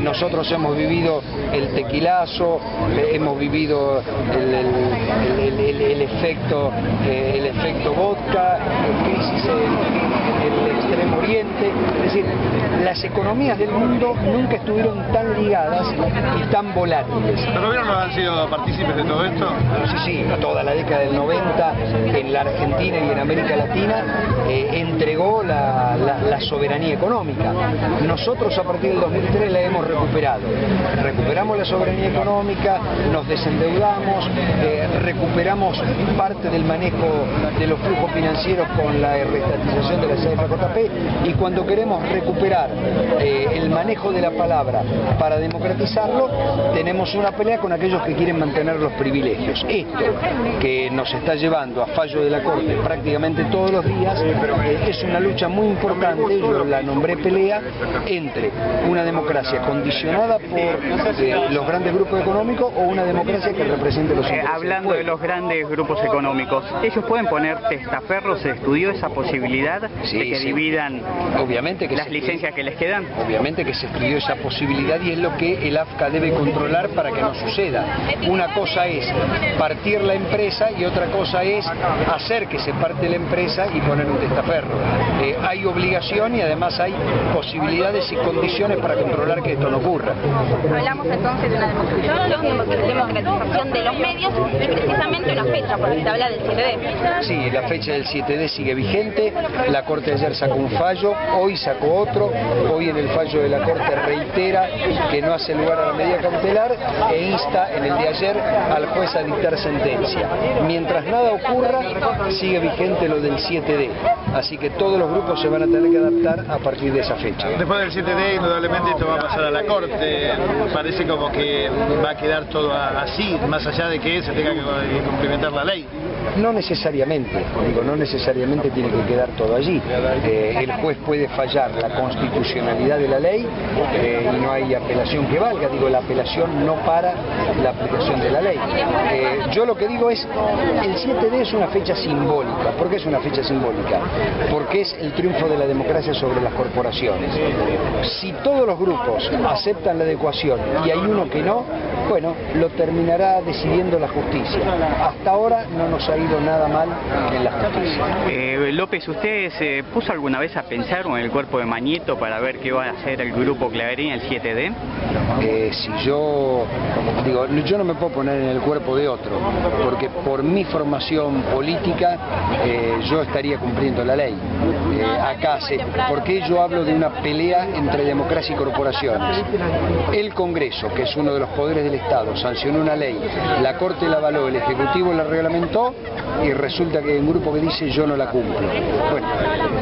Nosotros hemos vivido el tequilazo, hemos vivido el efecto vodka, crisis en el Extremo Oriente, es decir, las economías del mundo nunca estuvieron tan ligadas y tan volátiles. ¿Los gobiernos han sido partícipes de todo esto? Sí, toda la década del 90 en la Argentina y en América Latina entregó la soberanía económica. Nosotros a partir del 2003 la hemos recuperado. Recuperamos la soberanía económica, nos desendeudamos, recuperamos parte del manejo de los flujos financieros con la reestatización de la CFJP y cuando queremos recuperar el manejo de la palabra para democratizarlo, tenemos una pelea con aquellos que quieren mantener los privilegios. Esto que nos está llevando a fallo de la Corte prácticamente todos los días es una lucha muy importante, yo la nombré pelea, entre una democracia condicionada por los grandes grupos económicos o una democracia que represente los intereses. Hablando de los grandes grupos económicos, ¿ellos pueden poner testaferros? ¿Se estudió esa posibilidad de que dividan obviamente que las licencias que les quedan? Obviamente que se estudió esa posibilidad y es lo que el AFCA debe controlar para que no suceda. Una cosa es partir la empresa y otra cosa es hacer que se parte la empresa y poner un testaferro. Hay obligación y además hay posibilidades y condiciones para controlar que esto no ocurra. Hablamos entonces de una democratización de los medios y precisamente una fecha, porque se habla del 7D. Sí, la fecha del 7D sigue vigente, la Corte ayer sacó un fallo, hoy sacó otro, hoy en el fallo de la Corte reitera que no hace lugar a la medida cautelar e insta en el de ayer al juez a dictar sentencia. Mientras nada ocurra, sigue vigente lo del 7D, así que todos los grupos se van a tener que adaptar a partir de esa fecha. Después del 7D, indudablemente esto va a pasar a la Corte, parece como que va a quedar todo así, más allá de que se tenga que cumplimentar la ley. No necesariamente, no necesariamente tiene que quedar todo allí. El juez puede fallar la constitucionalidad de la ley y no hay apelación que valga, la apelación no para la aplicación de la ley. Yo lo que digo es, el 7D es una fecha simbólica. ¿Por qué es una fecha simbólica? Porque es el triunfo de la democracia sobre las corporaciones. Si todos los grupos aceptan la adecuación y hay uno que no, bueno, lo terminará decidiendo la justicia. Hasta ahora no nos ha ido nada mal en la justicia. López, ¿usted se puso alguna vez a pensar en el cuerpo de Mañeto para ver qué va a hacer el grupo Clavería en el 7D? Si yo no me puedo poner en el cuerpo de otro, porque por mi formación política yo estaría cumpliendo la ley. ¿Por qué yo hablo de una pelea entre democracia y corporaciones? El Congreso, que es uno de los poderes del Estado, sancionó una ley, la Corte la avaló, el Ejecutivo la reglamentó y resulta que hay un grupo que dice yo no la cumplo. Bueno,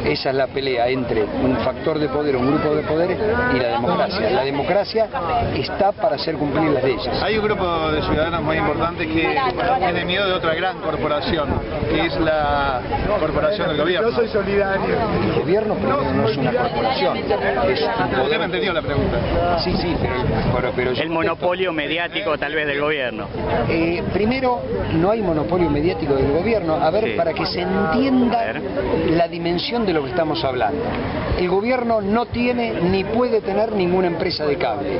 esa es la pelea entre un factor de poder, un grupo de poder y la democracia. La democracia está para hacer cumplir las leyes. Hay un grupo de ciudadanos muy importante que tiene miedo de otra gran corporación, que es la corporación del gobierno. Yo soy solidario. El gobierno primero no es una corporación, es un poder. Usted me entendió la pregunta. Sí, pero el monopolio mediático tal vez del gobierno. Primero, no hay monopolio mediático del gobierno. A ver, para que se entienda la dimensión de lo que estamos hablando. El gobierno no tiene ni puede tener ninguna empresa de cable.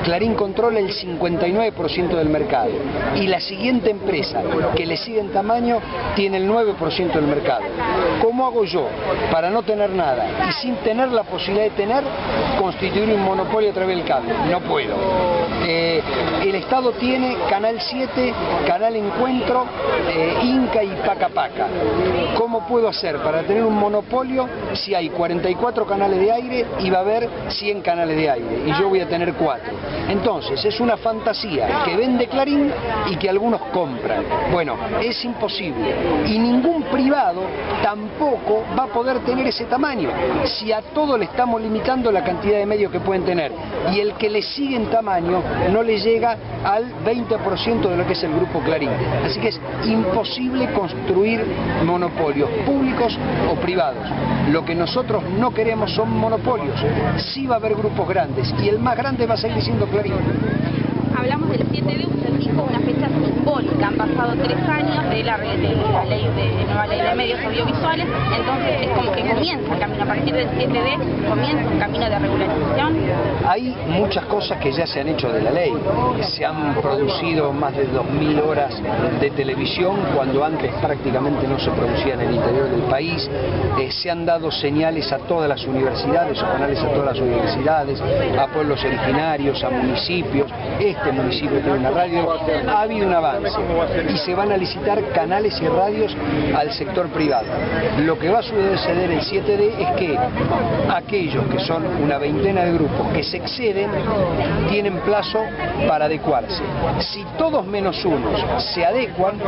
Clarín controla el 59% del mercado y la siguiente empresa que le sigue en tamaño tiene el 9% del mercado. ¿Cómo hago yo para no tener nada y sin tener la posibilidad de tener, constituir un monopolio a través del cable? No puedo. El Estado tiene Canal 7, Canal Encuentro, Inca y Paca Paca. ¿Cómo puedo hacer para tener un monopolio si hay 44 canales de aire y va a haber 100 canales de aire y yo voy a tener 4? Entonces es una fantasía que vende Clarín y que algunos compran. Bueno, es imposible y ningún privado tampoco va a poder tener ese tamaño si a todo le estamos limitando la cantidad de medios que pueden tener y el que le sigue en tamaño no le llega al 20% de lo que es el grupo Clarín. Así que es imposible construir monopolios públicos o privados. Lo que nosotros no queremos son monopolios. Sí va a haber grupos grandes y el más grande va a seguir siendo Clarín. Hablamos del 7D, usted dijo una fecha simbólica. Han pasado 3 años de la nueva ley de medios audiovisuales, entonces es como que comienza el camino. A partir del 7D comienza un camino de regularización. Hay muchas cosas que ya se han hecho de la ley. Se han producido más de 2.000 horas de televisión cuando antes prácticamente no se producía en el interior del país. Se han dado señales a todas las universidades, o canales a todas las universidades, a pueblos originarios, a municipios. Este municipio tiene una radio, ha habido un avance y se van a licitar canales y radios al sector privado. Lo que va a suceder el 7D es que aquellos que son una veintena de grupos que se exceden tienen plazo para adecuarse. Si todos menos unos se adecuan,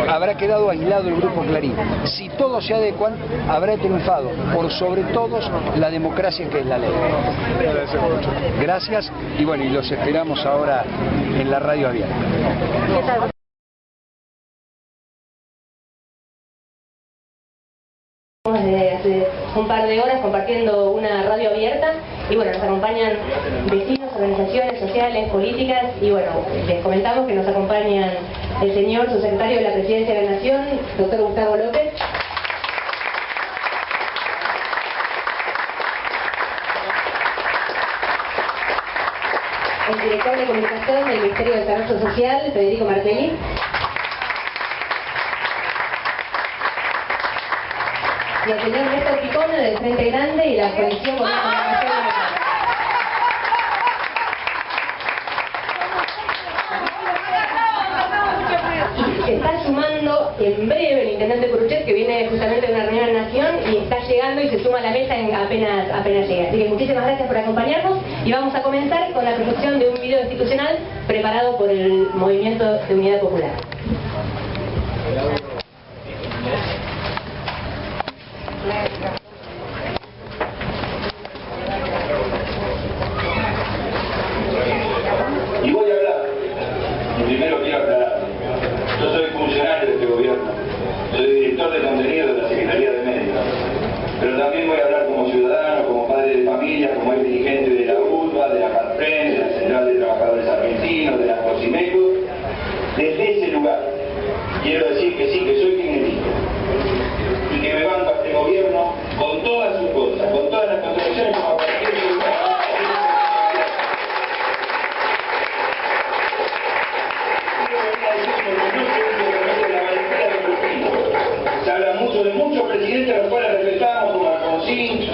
habrá quedado aislado el grupo Clarín. Si todos se adecuan, habrá triunfado por sobre todos la democracia que es la ley. Gracias y bueno, y los esperamos ahora en la radio abierta. Desde hace un par de horas compartiendo una radio abierta y bueno, nos acompañan vecinos, organizaciones sociales, políticas y bueno, les comentamos que nos acompañan el señor subsecretario de la Presidencia de la Nación, doctor Gustavo López. El director de comunicación del Ministerio de Desarrollo Social, Federico Martelli. Y el señor Néstor Picone del Frente Grande y la coalición por la Comunicación Democrática. Se está sumando en breve el intendente Curuchet, que viene justamente de una reunión en Nación y está llegando y se suma a la mesa apenas llega. Así que muchísimas gracias por acompañarnos y vamos a comenzar con la proyección de un video institucional preparado por el Movimiento de Unidad Popular. Y voy a hablar, y primero quiero aclarar, yo soy funcionario de este gobierno, soy director de contenido de la Secretaría de Medios, pero también voy a hablar como ciudadano, como padre de familia, como ex dirigente de la UTBA, de la CARPREN, de la Central de Trabajadores Argentinos, de la COSIMECO. Desde ese lugar quiero decir que sí, que soy kirchnerista y que me banco a este gobierno con todas sus cosas, con todas las contradicciones como cualquier ciudadano. Se habla mucho de muchos presidentes a los cuales respetamos, como Alfonsín,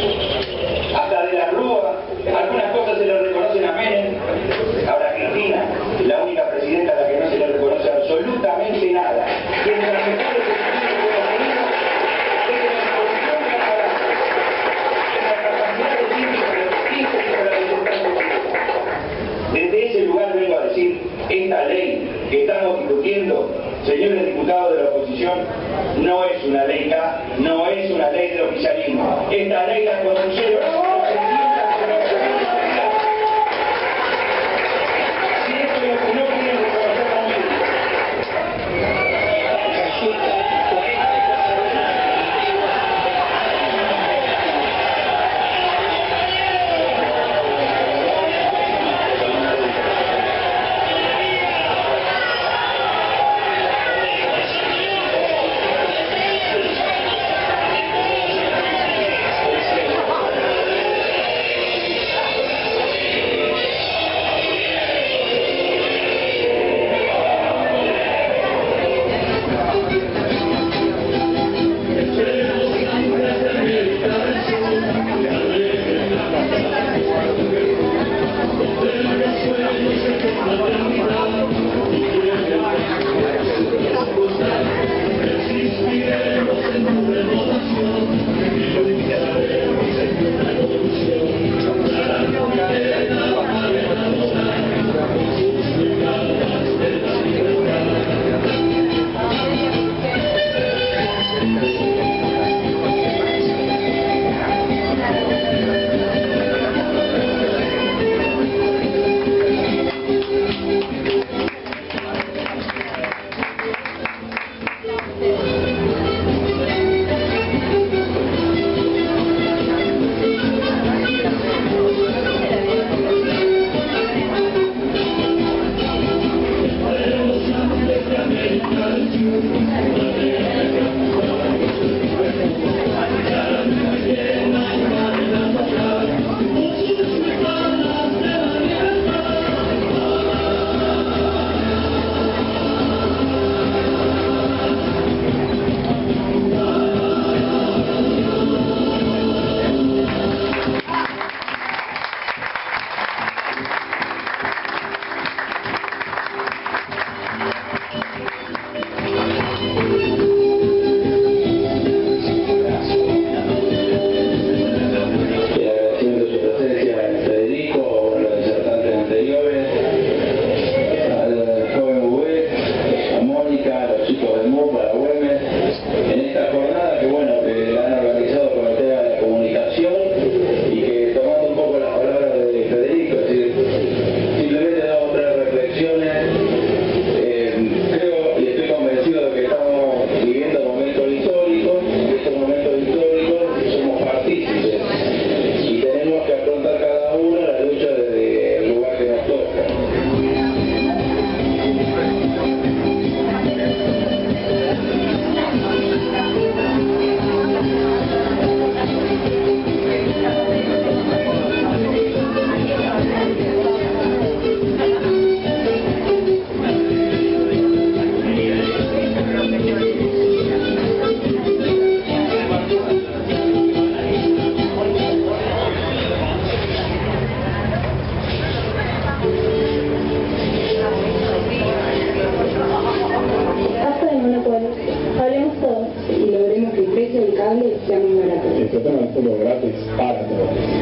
hasta de la Rúa. Algunas cosas se le reconocen a Menem. Ahora Cristina es la única presidenta a la que no se le reconoce absolutamente nada. Y es de las mejores decisiones que hemos tenido es que la imposición de la palabra, la capacidad de síntesis para la desde ese lugar vengo a decir, esta ley que estamos discutiendo Señores diputados de la oposición, no es una ley K, no es una ley del oficialismo. Esta ley la construyeron los centristas con la solidaridad. Si esto es lo que no quieren reconocer también.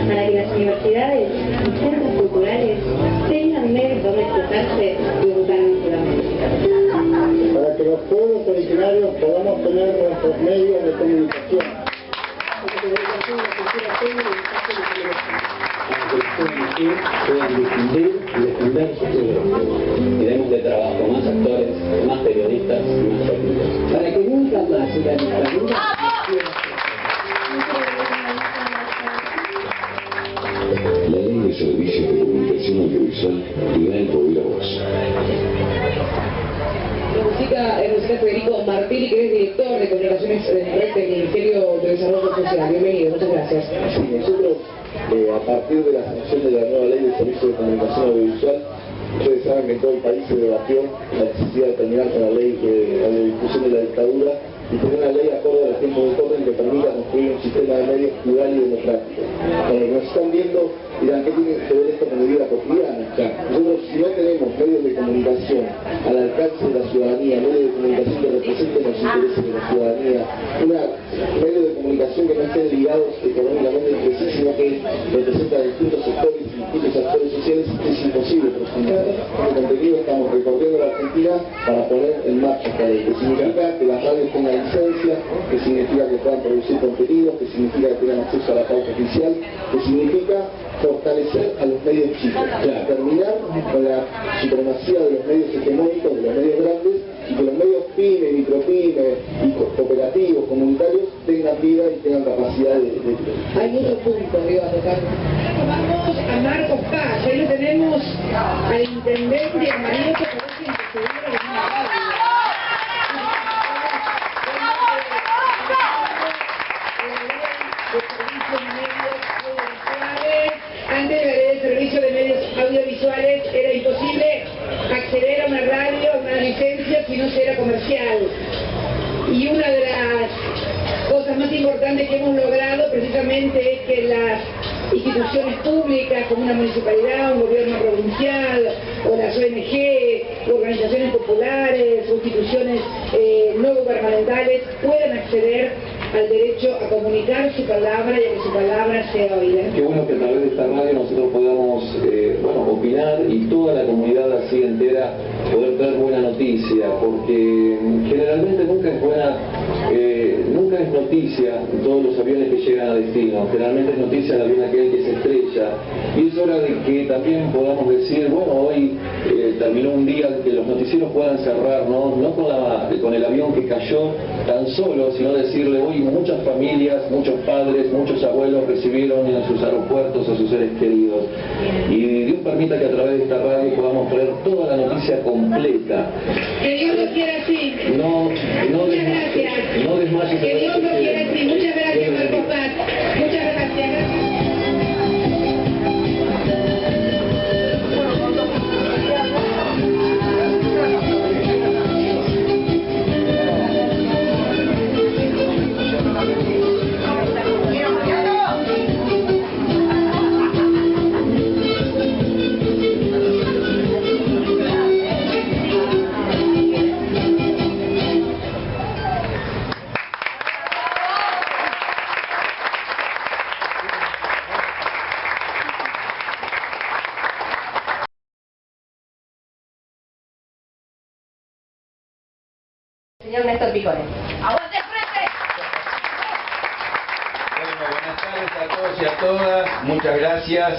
Para que las universidades y centros culturales tengan medios donde expresarse y educar nuestra música. Para que los pueblos originarios podamos tener nuestros medios de comunicación. Puedan difundir y defender sus derechos. Queremos de trabajo más actores, más periodistas y más técnicos. Para que nunca más la dictadura. La ley de servicios de comunicación audiovisual le da el poder a vos. Musika Federico Martini, que es director de comunicaciones del Ministerio de Desarrollo Social. Bienvenido, muchas gracias. Sí, nosotros, a partir de la sanción de la nueva ley de servicios de comunicación audiovisual, ustedes saben que en todo el país se debatió la necesidad de terminar con la ley de discusión de la dictadura y tener una ley acorde a los tiempos de orden que permita construir un sistema de medios plural y democrático. Para los que nos están viendo dirán, ¿qué tiene que ver esto con la vida cotidiana? Nosotros, si no tenemos medios de comunicación al alcance de la ciudadanía, medios de comunicación que representen los intereses de la ciudadanía, medios de comunicación que no estén ligados económicamente entre sí, sino que representan distintos sectores y distintos actores sociales, es imposible. Por ejemplo, en el contenido estamos recorriendo la Argentina para poner en marcha esta ley, que significa que las radios tengan licencia, que significa que puedan producir contenidos, que significa que tengan acceso a la pauta oficial, que significa fortalecer a los medios chicos, terminar con la supremacía de los medios hegemónicos, de los medios grandes, y que los medios pymes, micropymes y cooperativos, comunitarios tengan vida y tengan capacidad de... Hay muchos puntos, digo, a tocar. Vamos a Marcos Paz, ahí lo tenemos al intendente y al marido que parece imposible de una radio. Antes de la ley de servicio de medios audiovisuales era imposible acceder a una radio, a una licencia, si no se era comercial. Y una de las cosas más importantes que hemos logrado precisamente es que las instituciones públicas como una municipalidad, un gobierno provincial, o las ONG, organizaciones populares, o instituciones no gubernamentales puedan acceder al derecho a comunicar su palabra y a que su palabra sea oída. Qué bueno que a través de esta radio nosotros podamos opinar y toda la comunidad así entera poder traer buena noticia, porque generalmente nunca es noticia todos los aviones que llegan a destino, generalmente es noticia el avión aquel que se estrella, y es hora de que también podamos decir, bueno, hoy terminó un día que los noticieros puedan cerrar, no con el avión que cayó tan solo, sino decirle, hoy muchas familias, muchos padres, muchos abuelos recibieron en sus aeropuertos a sus seres queridos, y Dios permita que a través de esta radio podamos traer toda la noticia completa. Que Dios lo quiera así. Muchas gracias. No desmayes. Que Dios lo quiera así. Muchas gracias, Marcos Paz. Muchas gracias. Señor Néstor Picones. ¡Aguante frente! Bueno, buenas tardes a todos y a todas, muchas gracias.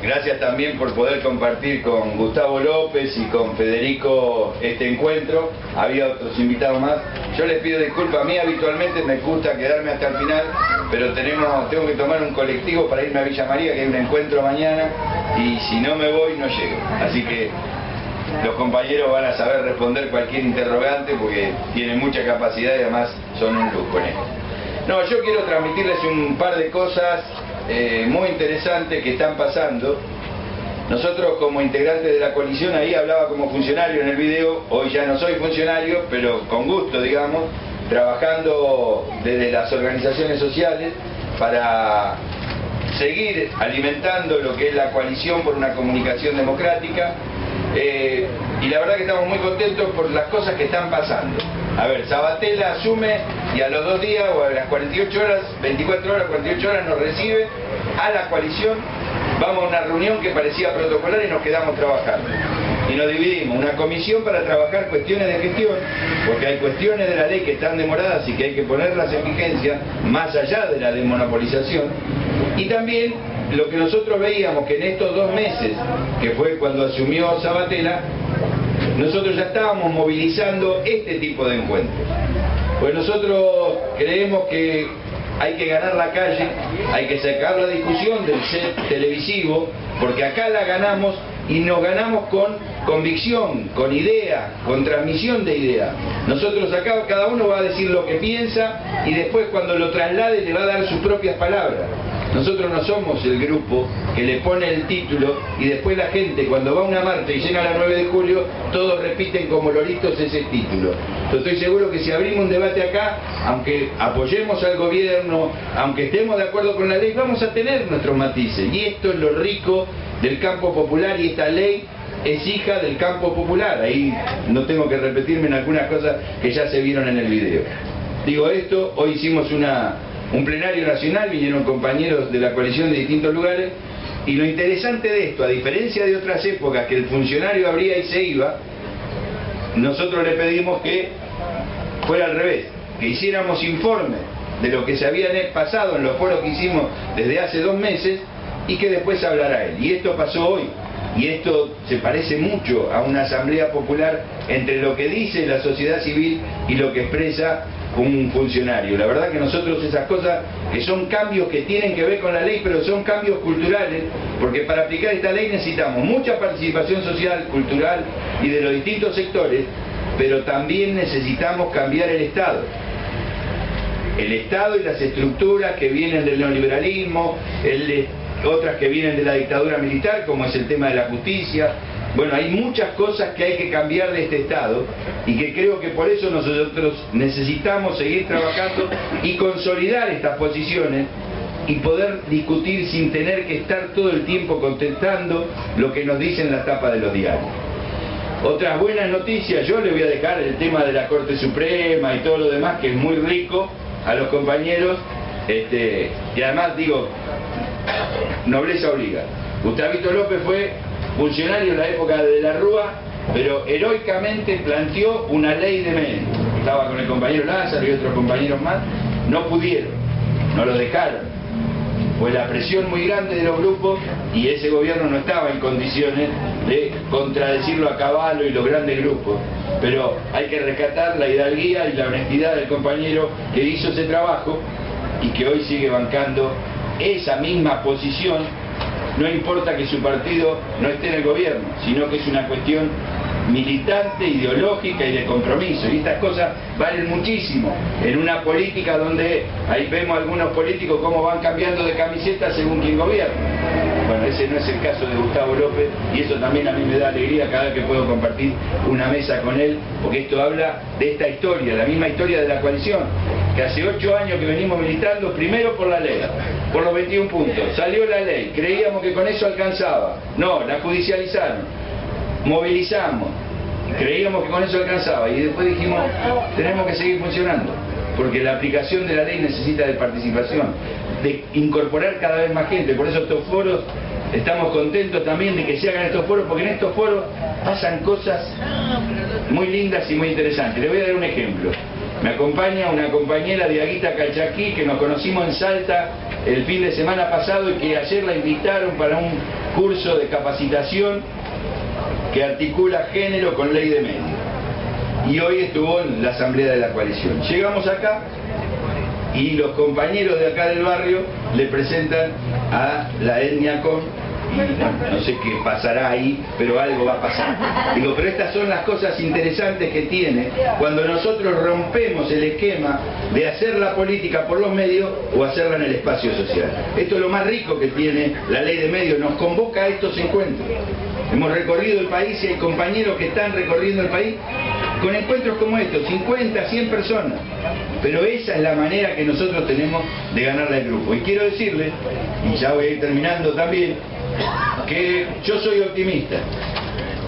Gracias también por poder compartir con Gustavo López y con Federico este encuentro. Había otros invitados más. Yo les pido disculpas, a mí habitualmente me gusta quedarme hasta el final, pero tengo que tomar un colectivo para irme a Villa María, que hay un encuentro mañana, y si no me voy no llego. Así que los compañeros van a saber responder cualquier interrogante porque tienen mucha capacidad y además son un lujo en esto. No, yo quiero transmitirles un par de cosas muy interesantes que están pasando. Nosotros como integrantes de la coalición, ahí hablaba como funcionario en el video, hoy ya no soy funcionario, pero con gusto, digamos, trabajando desde las organizaciones sociales para seguir alimentando lo que es la coalición por una comunicación democrática. Y la verdad que estamos muy contentos por las cosas que están pasando. A ver, Sabatella asume y a los 2 días o a las 48 horas, 24 horas, 48 horas nos recibe a la coalición. Vamos a una reunión que parecía protocolar y nos quedamos trabajando. Y nos dividimos, una comisión para trabajar cuestiones de gestión, porque hay cuestiones de la ley que están demoradas y que hay que ponerlas en vigencia, más allá de la desmonopolización. Y también lo que nosotros veíamos que en estos 2 meses, que fue cuando asumió Sabatella, nosotros ya estábamos movilizando este tipo de encuentros. Pues nosotros creemos que hay que ganar la calle, hay que sacar la discusión del set televisivo, porque acá la ganamos y nos ganamos con convicción, con idea, con transmisión de idea. Nosotros acá cada uno va a decir lo que piensa y después cuando lo traslade le va a dar sus propias palabras. Nosotros no somos el grupo que le pone el título y después la gente cuando va a una marcha y llega a la 9 de julio, todos repiten como loritos ese título. Yo estoy seguro que si abrimos un debate acá, aunque apoyemos al gobierno, aunque estemos de acuerdo con la ley, vamos a tener nuestros matices. Y esto es lo rico del campo popular y esta ley es hija del campo popular. Ahí no tengo que repetirme en algunas cosas que ya se vieron en el video. Digo esto, hoy hicimos un plenario nacional, vinieron compañeros de la coalición de distintos lugares Y lo interesante de esto, a diferencia de otras épocas que el funcionario abría y se iba, nosotros le pedimos que fuera al revés, que hiciéramos informes de lo que se había pasado en los foros que hicimos desde hace 2 meses y que después hablara él. Y esto pasó hoy. Y esto se parece mucho a una asamblea popular entre lo que dice la sociedad civil y lo que expresa un funcionario. La verdad que nosotros esas cosas que son cambios que tienen que ver con la ley, pero son cambios culturales, porque para aplicar esta ley necesitamos mucha participación social, cultural y de los distintos sectores, pero también necesitamos cambiar el Estado. El Estado y las estructuras que vienen del neoliberalismo, otras que vienen de la dictadura militar, como es el tema de la justicia. Bueno, hay muchas cosas que hay que cambiar de este Estado y que creo que por eso nosotros necesitamos seguir trabajando y consolidar estas posiciones y poder discutir sin tener que estar todo el tiempo contestando lo que nos dicen las tapas de los diarios. Otras buenas noticias, yo le voy a dejar el tema de la Corte Suprema y todo lo demás, que es muy rico, a los compañeros, y además digo, nobleza obliga. Gustavito López fue funcionario en la época de la Rúa, pero heroicamente planteó una ley de medios. Estaba con el compañero Lázaro y otros compañeros más, no pudieron, no lo dejaron. Fue la presión muy grande de los grupos y ese gobierno no estaba en condiciones de contradecirlo a caballo y los grandes grupos. Pero hay que rescatar la hidalguía y la honestidad del compañero que hizo ese trabajo y que hoy sigue bancando esa misma posición, no importa que su partido no esté en el gobierno, sino que es una cuestión militante, ideológica y de compromiso. Y estas cosas valen muchísimo en una política donde ahí vemos algunos políticos cómo van cambiando de camiseta según quien gobierna. Bueno, ese no es el caso de Gustavo López y eso también a mí me da alegría cada vez que puedo compartir una mesa con él, porque esto habla de esta historia, la misma historia de la coalición, que hace 8 años que venimos militando, primero por la ley, por los 21 puntos, salió la ley, creíamos que con eso alcanzaba, no, la judicializaron, movilizamos, creíamos que con eso alcanzaba y después dijimos, tenemos que seguir funcionando, porque la aplicación de la ley necesita de participación, de incorporar cada vez más gente. Por eso estos foros, estamos contentos también de que se hagan estos foros, porque en estos foros pasan cosas muy lindas y muy interesantes. Les voy a dar un ejemplo. Me acompaña una compañera de Aguita Calchaquí, que nos conocimos en Salta el fin de semana pasado y que ayer la invitaron para un curso de capacitación que articula género con ley de medios. Y hoy estuvo en la asamblea de la coalición. Llegamos acá y los compañeros de acá del barrio le presentan a la etnia con, y no sé qué pasará ahí, pero algo va a pasar. Digo, pero estas son las cosas interesantes que tiene cuando nosotros rompemos el esquema de hacer la política por los medios o hacerla en el espacio social. Esto es lo más rico que tiene la ley de medios, nos convoca a estos encuentros. Hemos recorrido el país y hay compañeros que están recorriendo el país con encuentros como estos, 50, 100 personas. Pero esa es la manera que nosotros tenemos de ganarle al grupo. Y quiero decirles, y ya voy a ir terminando también, que yo soy optimista.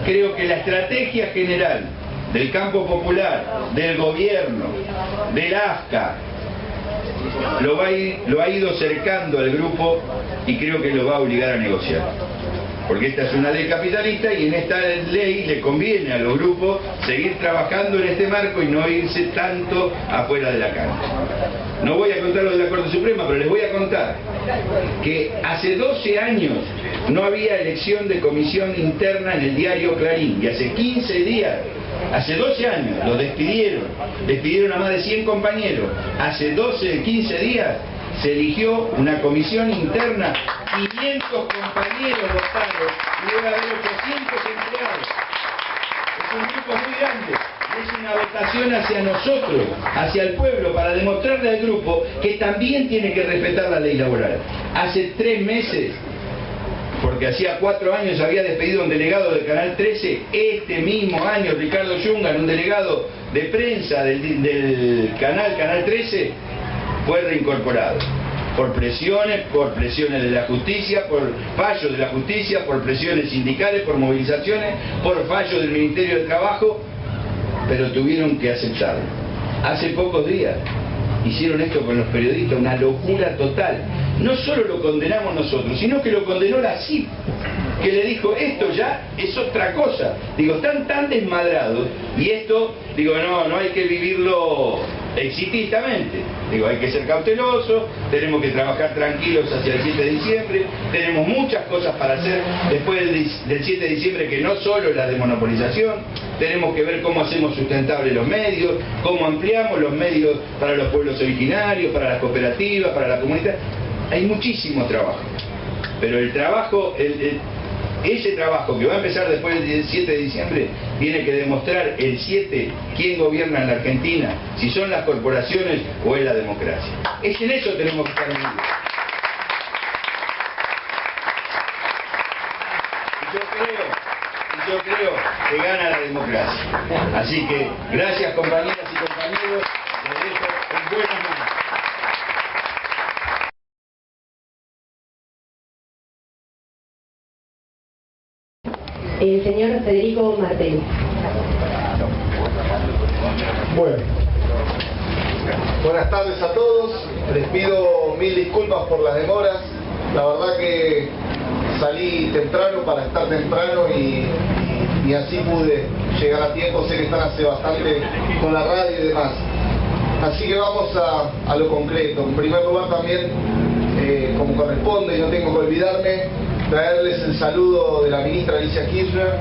Creo que la estrategia general del campo popular, del gobierno, del ASCA, lo ha ido cercando al grupo y creo que lo va a obligar a negociar. Porque esta es una ley capitalista y en esta ley le conviene a los grupos seguir trabajando en este marco y no irse tanto afuera de la cancha. No voy a contar lo de la Corte Suprema, pero les voy a contar que hace 12 años no había elección de comisión interna en el diario Clarín y hace 15 días, hace 12 años, los despidieron a más de 100 compañeros, hace 15 días se eligió una comisión interna, 500 compañeros votaron y debe haber 800 empleados. Es un grupo muy grande, es una votación hacia nosotros, hacia el pueblo, para demostrarle al grupo que también tiene que respetar la ley laboral. Hace 3 meses, porque hacía 4 años había despedido a un delegado del Canal 13, este mismo año Ricardo Yungan, un delegado de prensa del Canal 13, fue reincorporado por presiones de la justicia, por fallos de la justicia, por presiones sindicales, por movilizaciones, por fallos del Ministerio del Trabajo, pero tuvieron que aceptarlo. Hace pocos días. hicieron esto con los periodistas, una locura total. No solo lo condenamos nosotros, sino que lo condenó la CIP, que le dijo, esto ya es otra cosa. Digo, están tan desmadrados, y esto, digo, no hay que vivirlo exitistamente. Digo, hay que ser cautelosos, tenemos que trabajar tranquilos hacia el 7 de diciembre, tenemos muchas cosas para hacer después del 7 de diciembre, que no solo la desmonopolización, tenemos que ver cómo hacemos sustentables los medios, cómo ampliamos los medios para los pueblos originarios, para las cooperativas, para la comunidad. Hay muchísimo trabajo, pero el trabajo, ese trabajo que va a empezar después del 7 de diciembre, tiene que demostrar el 7 quién gobierna en la Argentina, si son las corporaciones o es la democracia. Es en eso tenemos que estar unidos. Yo creo que gana la democracia. Así que, gracias compañeras y compañeros, les dejo en buenas manos. El señor Federico Martelli. Bueno, buenas tardes a todos. Les pido mil disculpas por las demoras. La verdad que salí temprano para estar temprano y así pude llegar a tiempo. Sé que están hace bastante con la radio y demás. Así que vamos a lo concreto. En primer lugar también, como corresponde y no tengo que olvidarme, traerles el saludo de la ministra Alicia Kirchner,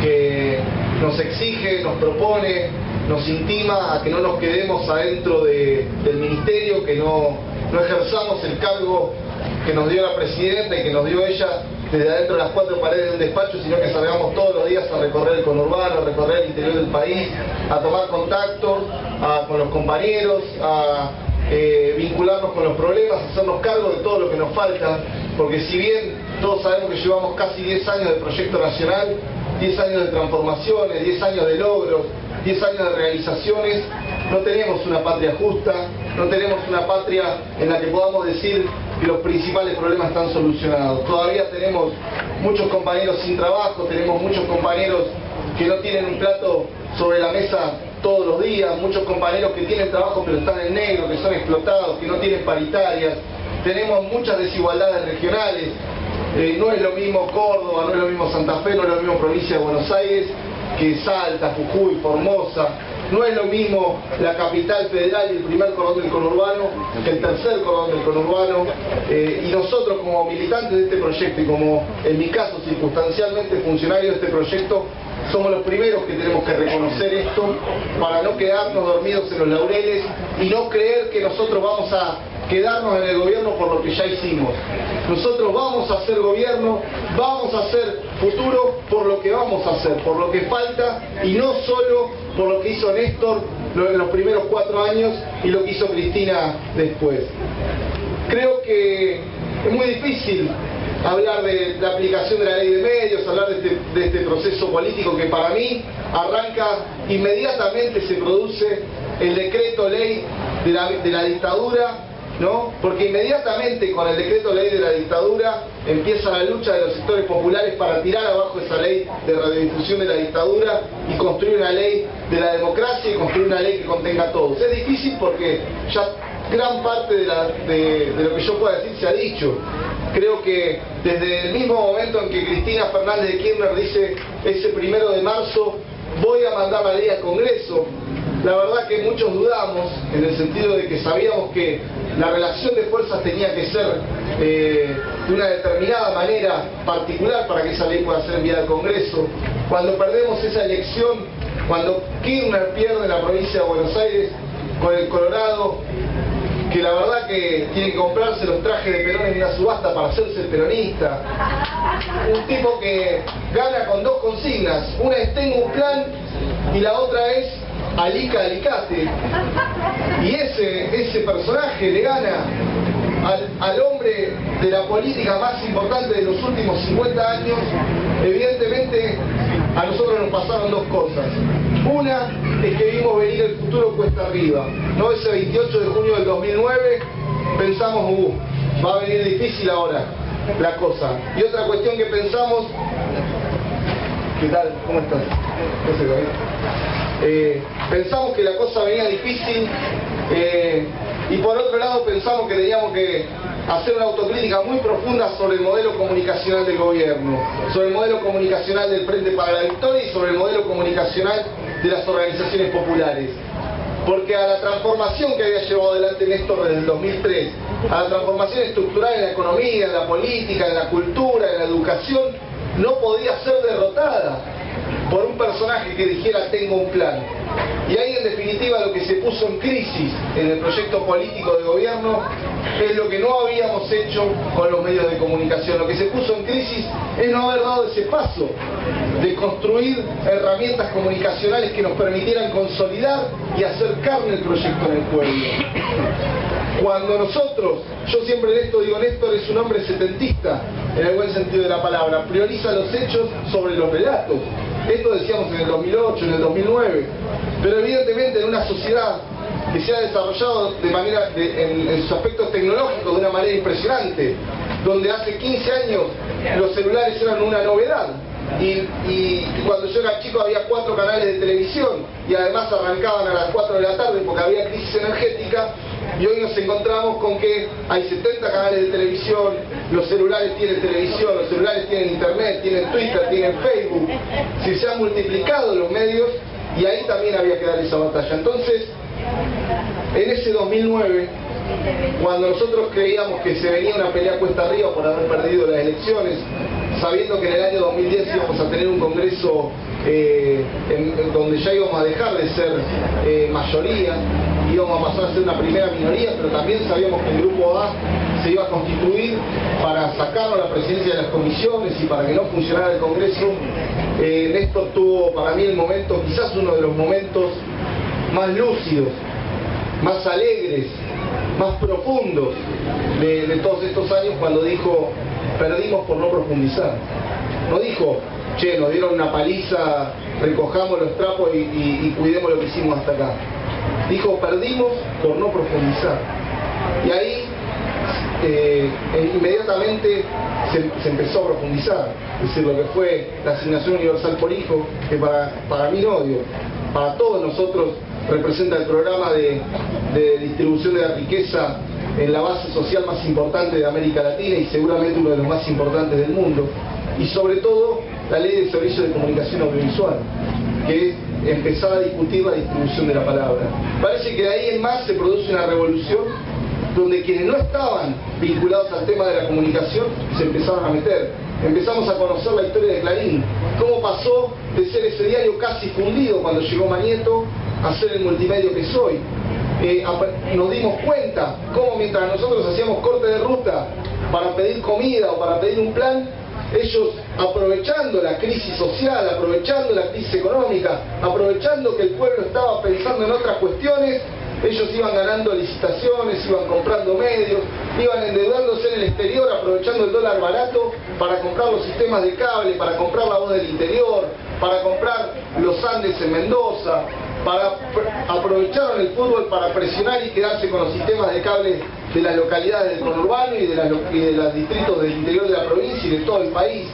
que nos exige, nos propone, nos intima a que no nos quedemos adentro del ministerio, que no ejerzamos el cargo que nos dio la presidenta y que nos dio ella desde adentro de las cuatro paredes de un despacho, sino que salgamos todos los días a recorrer el conurbano, a recorrer el interior del país, a tomar contacto con los compañeros, a vincularnos con los problemas, hacernos cargo de todo lo que nos falta, porque si bien todos sabemos que llevamos casi 10 años de proyecto nacional, 10 años de transformaciones, 10 años de logros, 10 años de realizaciones, no tenemos una patria justa, no tenemos una patria en la que podamos decir que los principales problemas están solucionados. Todavía tenemos muchos compañeros sin trabajo, tenemos muchos compañeros que no tienen un plato sobre la mesa todos los días, muchos compañeros que tienen trabajo pero están en negro, que son explotados, que no tienen paritarias, tenemos muchas desigualdades regionales, no es lo mismo Córdoba, no es lo mismo Santa Fe, no es lo mismo provincia de Buenos Aires que Salta, Jujuy, Formosa, no es lo mismo la capital federal y el primer cordón del conurbano que el tercer cordón del conurbano, y nosotros como militantes de este proyecto y como en mi caso circunstancialmente funcionarios de este proyecto, somos los primeros que tenemos que reconocer esto para no quedarnos dormidos en los laureles y no creer que nosotros vamos a quedarnos en el gobierno por lo que ya hicimos. Nosotros vamos a hacer gobierno, vamos a hacer futuro por lo que vamos a hacer, por lo que falta y no solo por lo que hizo Néstor en los primeros 4 años y lo que hizo Cristina después. Creo que es muy difícil hablar de la aplicación de la ley de medios, hablar de este proceso político que para mí arranca inmediatamente, se produce el decreto ley de la dictadura, ¿no? Porque inmediatamente con el decreto ley de la dictadura empieza la lucha de los sectores populares para tirar abajo esa ley de radiodifusión de la dictadura y construir una ley de la democracia y construir una ley que contenga a todos. Es difícil porque ya gran parte de lo que yo pueda decir se ha dicho. Creo que desde el mismo momento en que Cristina Fernández de Kirchner dice ese 1 de marzo voy a mandar la ley al Congreso, la verdad que muchos dudamos en el sentido de que sabíamos que la relación de fuerzas tenía que ser de una determinada manera particular para que esa ley pueda ser enviada al Congreso. Cuando perdemos esa elección, cuando Kirchner pierde en la provincia de Buenos Aires con el Colorado, que la verdad que tiene que comprarse los trajes de Perón en una subasta para hacerse el peronista. Un tipo que gana con 2 consignas, una es tengo un plan y la otra es Alica Alicate. Y ese personaje le gana al hombre de la política más importante de los últimos 50 años. Evidentemente a nosotros nos pasaron 2 cosas. Una es que vimos venir el futuro cuesta arriba, ¿no? Ese 28 de junio del 2009 pensamos, va a venir difícil ahora la cosa. Y otra cuestión que pensamos, ¿qué tal? ¿Cómo estás? Pensamos que la cosa venía difícil Y por otro lado pensamos que teníamos que hacer una autocrítica muy profunda sobre el modelo comunicacional del gobierno, sobre el modelo comunicacional del Frente para la Victoria y sobre el modelo comunicacional de las organizaciones populares. Porque a la transformación que había llevado adelante Néstor desde el 2003, a la transformación estructural en la economía, en la política, en la cultura, en la educación, no podía ser derrotada por un personaje que dijera tengo un plan. Y ahí en definitiva lo que se puso en crisis en el proyecto político de gobierno es lo que no habíamos hecho con los medios de comunicación. Lo que se puso en crisis es no haber dado ese paso de construir herramientas comunicacionales que nos permitieran consolidar y hacer carne el proyecto en el pueblo. Cuando nosotros, yo siempre en esto digo, Néstor es un hombre setentista, en el buen sentido de la palabra, prioriza los hechos sobre los relatos. Esto decíamos en el 2008, en el 2009, pero evidentemente en una sociedad que se ha desarrollado de manera, en sus aspectos tecnológicos de una manera impresionante, donde hace 15 años los celulares eran una novedad. Y cuando yo era chico había 4 canales de televisión y además arrancaban a las 4 de la tarde porque había crisis energética, y hoy nos encontramos con que hay 70 canales de televisión, los celulares tienen televisión, los celulares tienen internet, tienen Twitter, tienen Facebook, si se han multiplicado los medios y ahí también había que dar esa batalla. Entonces, en ese 2009, cuando nosotros creíamos que se venía una pelea cuesta arriba por haber perdido las elecciones, sabiendo que en el año 2010 íbamos a tener un congreso donde ya íbamos a dejar de ser mayoría, íbamos a pasar a ser una primera minoría, pero también sabíamos que el grupo A se iba a constituir para sacarnos la presidencia de las comisiones y para que no funcionara el congreso. Néstor tuvo para mí el momento, quizás uno de los momentos más lúcidos, más alegres, más profundos de todos estos años, cuando dijo, perdimos por no profundizar. No dijo, che, nos dieron una paliza, recojamos los trapos y cuidemos lo que hicimos hasta acá. Dijo, perdimos por no profundizar. Y ahí inmediatamente se empezó a profundizar. Es decir, lo que fue la asignación universal por hijo, que para mí no, digo, para todos nosotros representa el programa de distribución de la riqueza en la base social más importante de América Latina y seguramente uno de los más importantes del mundo. Y sobre todo la ley de servicios de comunicación audiovisual, que es empezar a discutir la distribución de la palabra. Parece que de ahí en más se produce una revolución donde quienes no estaban vinculados al tema de la comunicación se empezaron a meter. Empezamos a conocer la historia de Clarín, cómo pasó de ser ese diario casi fundido cuando llegó Mañeto a ser el multimedio que es hoy. Nos dimos cuenta cómo mientras nosotros hacíamos corte de ruta para pedir comida o para pedir un plan, ellos aprovechando la crisis social, aprovechando la crisis económica, aprovechando que el pueblo estaba pensando en otras cuestiones, ellos iban ganando licitaciones, iban comprando medios, iban endeudándose en el exterior, aprovechando el dólar barato para comprar los sistemas de cable, para comprar la Voz del Interior, para comprar los Andes en Mendoza, aprovecharon el fútbol para presionar y quedarse con los sistemas de cable de las localidades del conurbano y de los distritos del interior de la provincia y de todo el país.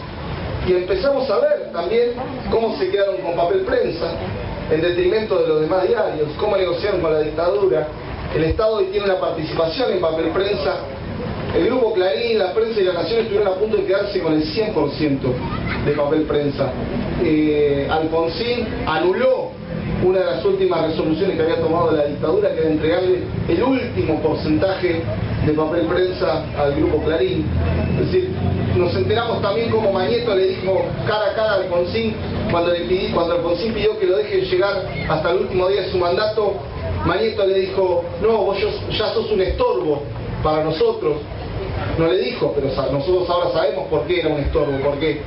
Y empezamos a ver también cómo se quedaron con papel prensa en detrimento de los demás diarios, cómo negociaron con la dictadura. El Estado hoy tiene una participación en papel prensa. El grupo Clarín, la prensa y la Nación estuvieron a punto de quedarse con el 100% de papel prensa. Alfonsín anuló una de las últimas resoluciones que había tomado la dictadura, que era entregarle el último porcentaje de papel prensa al grupo Clarín. Es decir, nos enteramos también como Mañeto le dijo cara a cara a Alfonsín, cuando Alfonsín pidió que lo deje llegar hasta el último día de su mandato, Mañeto le dijo, no, vos ya sos un estorbo para nosotros. No le dijo, pero nosotros ahora sabemos por qué era un estorbo, porque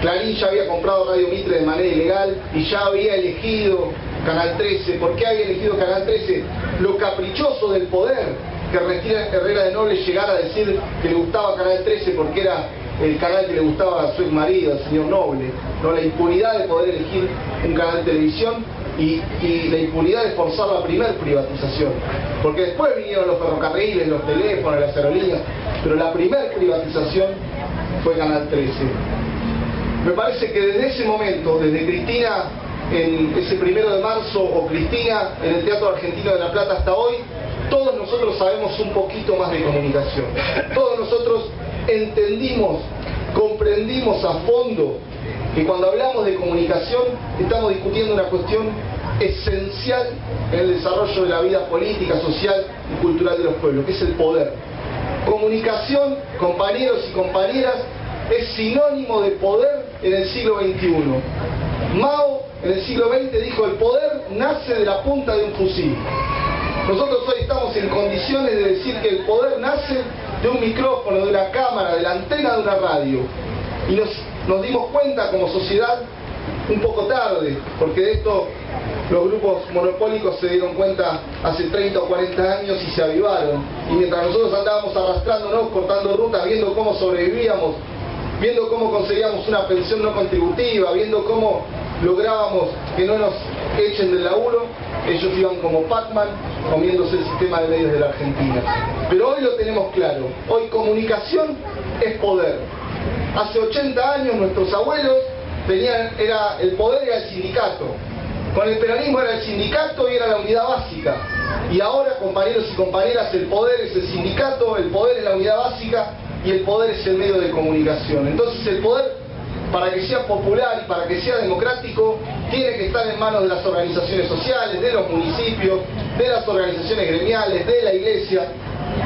Clarín ya había comprado Radio Mitre de manera ilegal y ya había elegido Canal 13. ¿Por qué había elegido Canal 13? Lo caprichoso del poder, que Herrera de Noble llegara a decir que le gustaba Canal 13 porque era el canal que le gustaba a su ex marido, al señor Noble. No, la impunidad de poder elegir un canal de televisión y la impunidad de forzar la primer privatización, porque después vinieron los ferrocarriles, los teléfonos, las aerolíneas, pero la primer privatización fue Canal 13. Me parece que desde ese momento, desde Cristina en ese 1 de marzo o Cristina en el Teatro Argentino de La Plata hasta hoy, todos nosotros sabemos un poquito más de comunicación. Todos nosotros entendimos, comprendimos a fondo que cuando hablamos de comunicación estamos discutiendo una cuestión esencial en el desarrollo de la vida política, social y cultural de los pueblos, que es el poder. Comunicación, compañeros y compañeras, es sinónimo de poder en el siglo XXI. Mao en el siglo XX dijo: el poder nace de la punta de un fusil. Nosotros hoy estamos en condiciones de decir que el poder nace de un micrófono, de una cámara, de la antena de una radio. Y nos dimos cuenta como sociedad un poco tarde, porque de esto los grupos monopólicos se dieron cuenta hace 30 o 40 años y se avivaron. Y mientras nosotros andábamos arrastrándonos, cortando rutas, viendo cómo sobrevivíamos, viendo cómo conseguíamos una pensión no contributiva, viendo cómo lográbamos que no nos echen del laburo, ellos iban como Pac-Man comiéndose el sistema de medios de la Argentina. Pero hoy lo tenemos claro, hoy comunicación es poder. Hace 80 años nuestros abuelos el poder era el sindicato. Con el peronismo era el sindicato y era la unidad básica. Y ahora, compañeros y compañeras, el poder es el sindicato, el poder es la unidad básica y el poder es el medio de comunicación. Entonces el poder, para que sea popular y para que sea democrático, tiene que estar en manos de las organizaciones sociales, de los municipios, de las organizaciones gremiales, de la iglesia.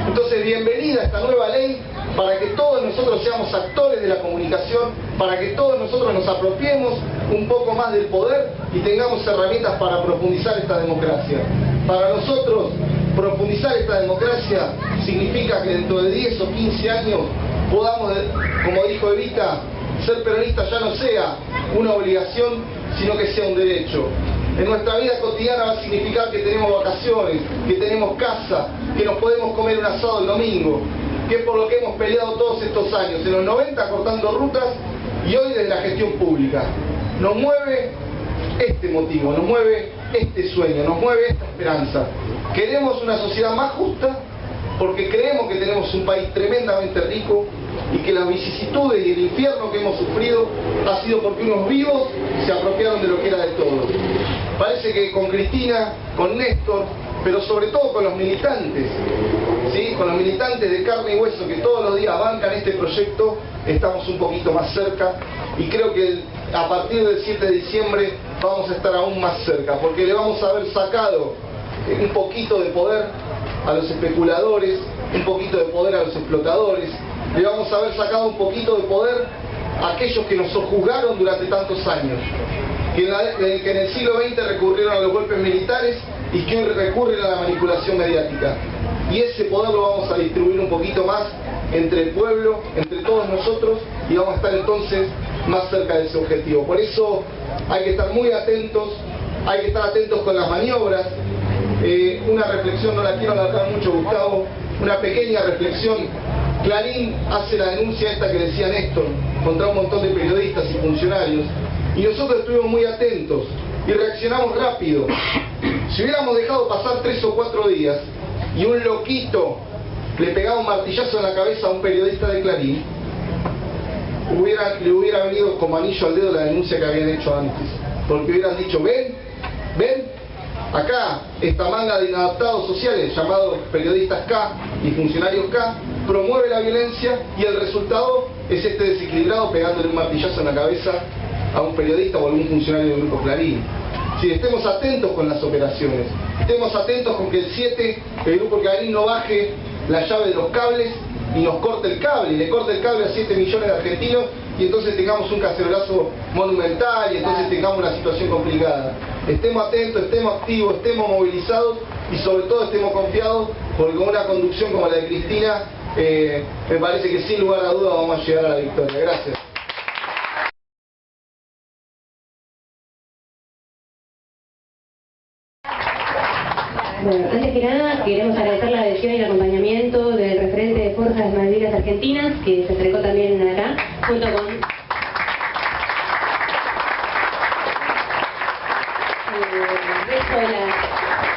Entonces, bienvenida esta nueva ley para que todos nosotros seamos actores de la comunicación, para que todos nosotros nos apropiemos un poco más del poder y tengamos herramientas para profundizar esta democracia. Para nosotros, profundizar esta democracia significa que dentro de 10 o 15 años podamos, como dijo Evita, ser peronista ya no sea una obligación, sino que sea un derecho. En nuestra vida cotidiana va a significar que tenemos vacaciones, que tenemos casa, que nos podemos comer un asado el domingo, que es por lo que hemos peleado todos estos años, en los 90 cortando rutas y hoy desde la gestión pública. Nos mueve este motivo, nos mueve este sueño, nos mueve esta esperanza. Queremos una sociedad más justa porque creemos que tenemos un país tremendamente rico y que las vicisitudes y el infierno que hemos sufrido ha sido porque unos vivos se apropiaron de lo que era de todos. Parece que con Cristina, con Néstor, pero sobre todo con los militantes, ¿sí? Con los militantes de carne y hueso que todos los días bancan este proyecto, estamos un poquito más cerca y creo que a partir del 7 de diciembre vamos a estar aún más cerca, porque le vamos a haber sacado un poquito de poder a los especuladores, un poquito de poder a los explotadores, le vamos a haber sacado un poquito de poder a aquellos que nos sojuzgaron durante tantos años, que en el siglo XX recurrieron a los golpes militares y que hoy recurren a la manipulación mediática. Y ese poder lo vamos a distribuir un poquito más entre el pueblo, entre todos nosotros, y vamos a estar entonces más cerca de ese objetivo. Por eso hay que estar muy atentos, hay que estar atentos con las maniobras. Una reflexión, no la quiero alargar mucho, Gustavo, una pequeña reflexión. Clarín hace la denuncia esta que decía Néstor contra un montón de periodistas y funcionarios, y nosotros estuvimos muy atentos y reaccionamos rápido. Si hubiéramos dejado pasar 3 o 4 días y un loquito le pegaba un martillazo en la cabeza a un periodista de Clarín, le hubiera venido como anillo al dedo la denuncia que habían hecho antes, porque hubieran dicho: ven, acá esta manga de inadaptados sociales llamados periodistas K y funcionarios K promueve la violencia y el resultado es este desequilibrado pegándole un martillazo en la cabeza a un periodista o a algún funcionario del Grupo Clarín. Si estemos atentos con las operaciones, estemos atentos con que el 7, el Grupo Clarín no baje la llave de los cables y nos corte el cable, y le corte el cable a 7 millones de argentinos, y entonces tengamos un cacerolazo monumental y entonces tengamos una situación complicada. Estemos atentos, estemos activos, estemos movilizados y sobre todo estemos confiados, porque con una conducción como la de Cristina, me parece que sin lugar a dudas vamos a llegar a la victoria. Gracias. Bueno, antes que nada queremos agradecer la adhesión y el acompañamiento del referente de Fuerzas Malvinas Argentinas, que se acercó también acá, junto con el resto de las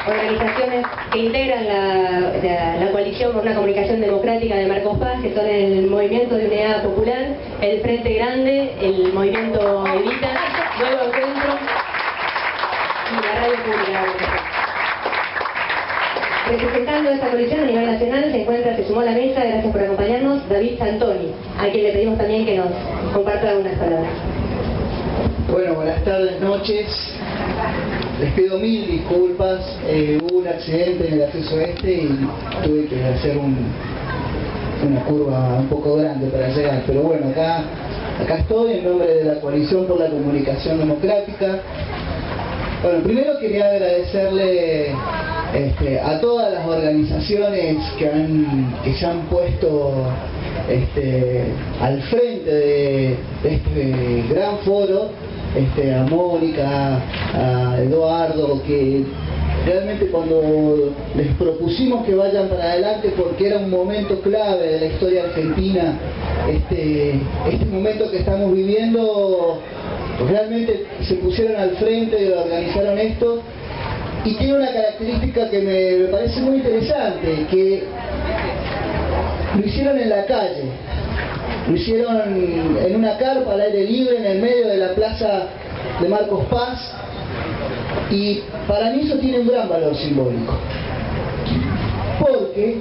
organizaciones que integran la coalición por una comunicación democrática de Marcos Paz, que son el Movimiento de Unidad Popular, el Frente Grande, el Movimiento Evita, Nuevo Encuentro y la Radio Pública. Representando esta coalición a nivel nacional se sumó a la mesa, gracias por acompañarnos, David Santoni, a quien le pedimos también que nos comparta algunas palabras. Bueno, buenas tardes, noches. Les pido mil disculpas. Hubo un accidente en el acceso este y tuve que hacer una curva un poco grande para llegar. Pero bueno, acá estoy en nombre de la Coalición por la Comunicación Democrática. Bueno, primero quería agradecerle a todas las organizaciones que se han puesto al frente de este gran foro, a Mónica, a Eduardo, que realmente cuando les propusimos que vayan para adelante porque era un momento clave de la historia argentina, este momento que estamos viviendo, pues realmente se pusieron al frente y organizaron esto. Y tiene una característica que me parece muy interesante, que lo hicieron en la calle, lo hicieron en una carpa al aire libre en el medio de la plaza de Marcos Paz, y para mí eso tiene un gran valor simbólico, porque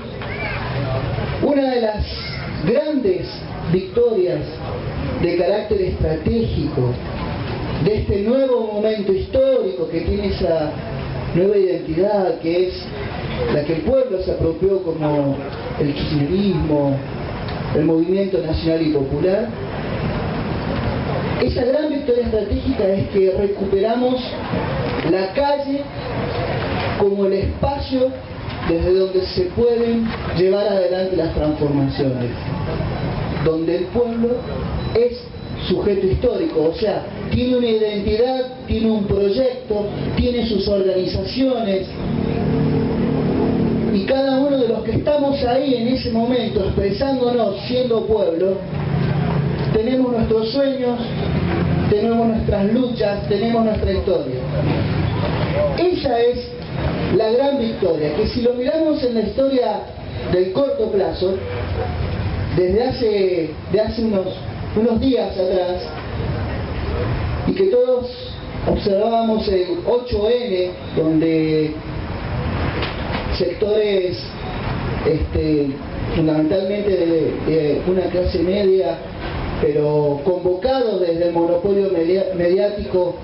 una de las grandes victorias de carácter estratégico de este nuevo momento histórico que tiene esa nueva identidad, que es la que el pueblo se apropió como el kirchnerismo, el movimiento nacional y popular, esa gran victoria estratégica es que recuperamos la calle como el espacio desde donde se pueden llevar adelante las transformaciones, donde el pueblo es sujeto histórico, o sea, tiene una identidad, tiene un proyecto, tiene sus organizaciones, y cada uno de los que estamos ahí en ese momento expresándonos siendo pueblo, tenemos nuestros sueños, tenemos nuestras luchas, tenemos nuestra historia. Esa es la gran victoria, que si lo miramos en la historia del corto plazo, desde hace unos días atrás, y que todos observábamos el 8N, donde sectores fundamentalmente de una clase media, pero convocados desde el monopolio mediático,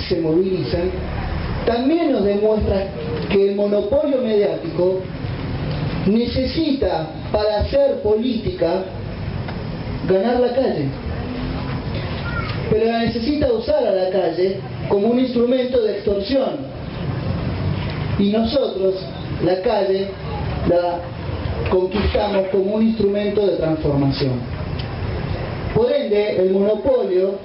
se movilizan, también nos demuestra que el monopolio mediático necesita, para hacer política, ganar la calle, pero la necesita usar a la calle como un instrumento de extorsión, y nosotros la calle la conquistamos como un instrumento de transformación. Por ende, el monopolio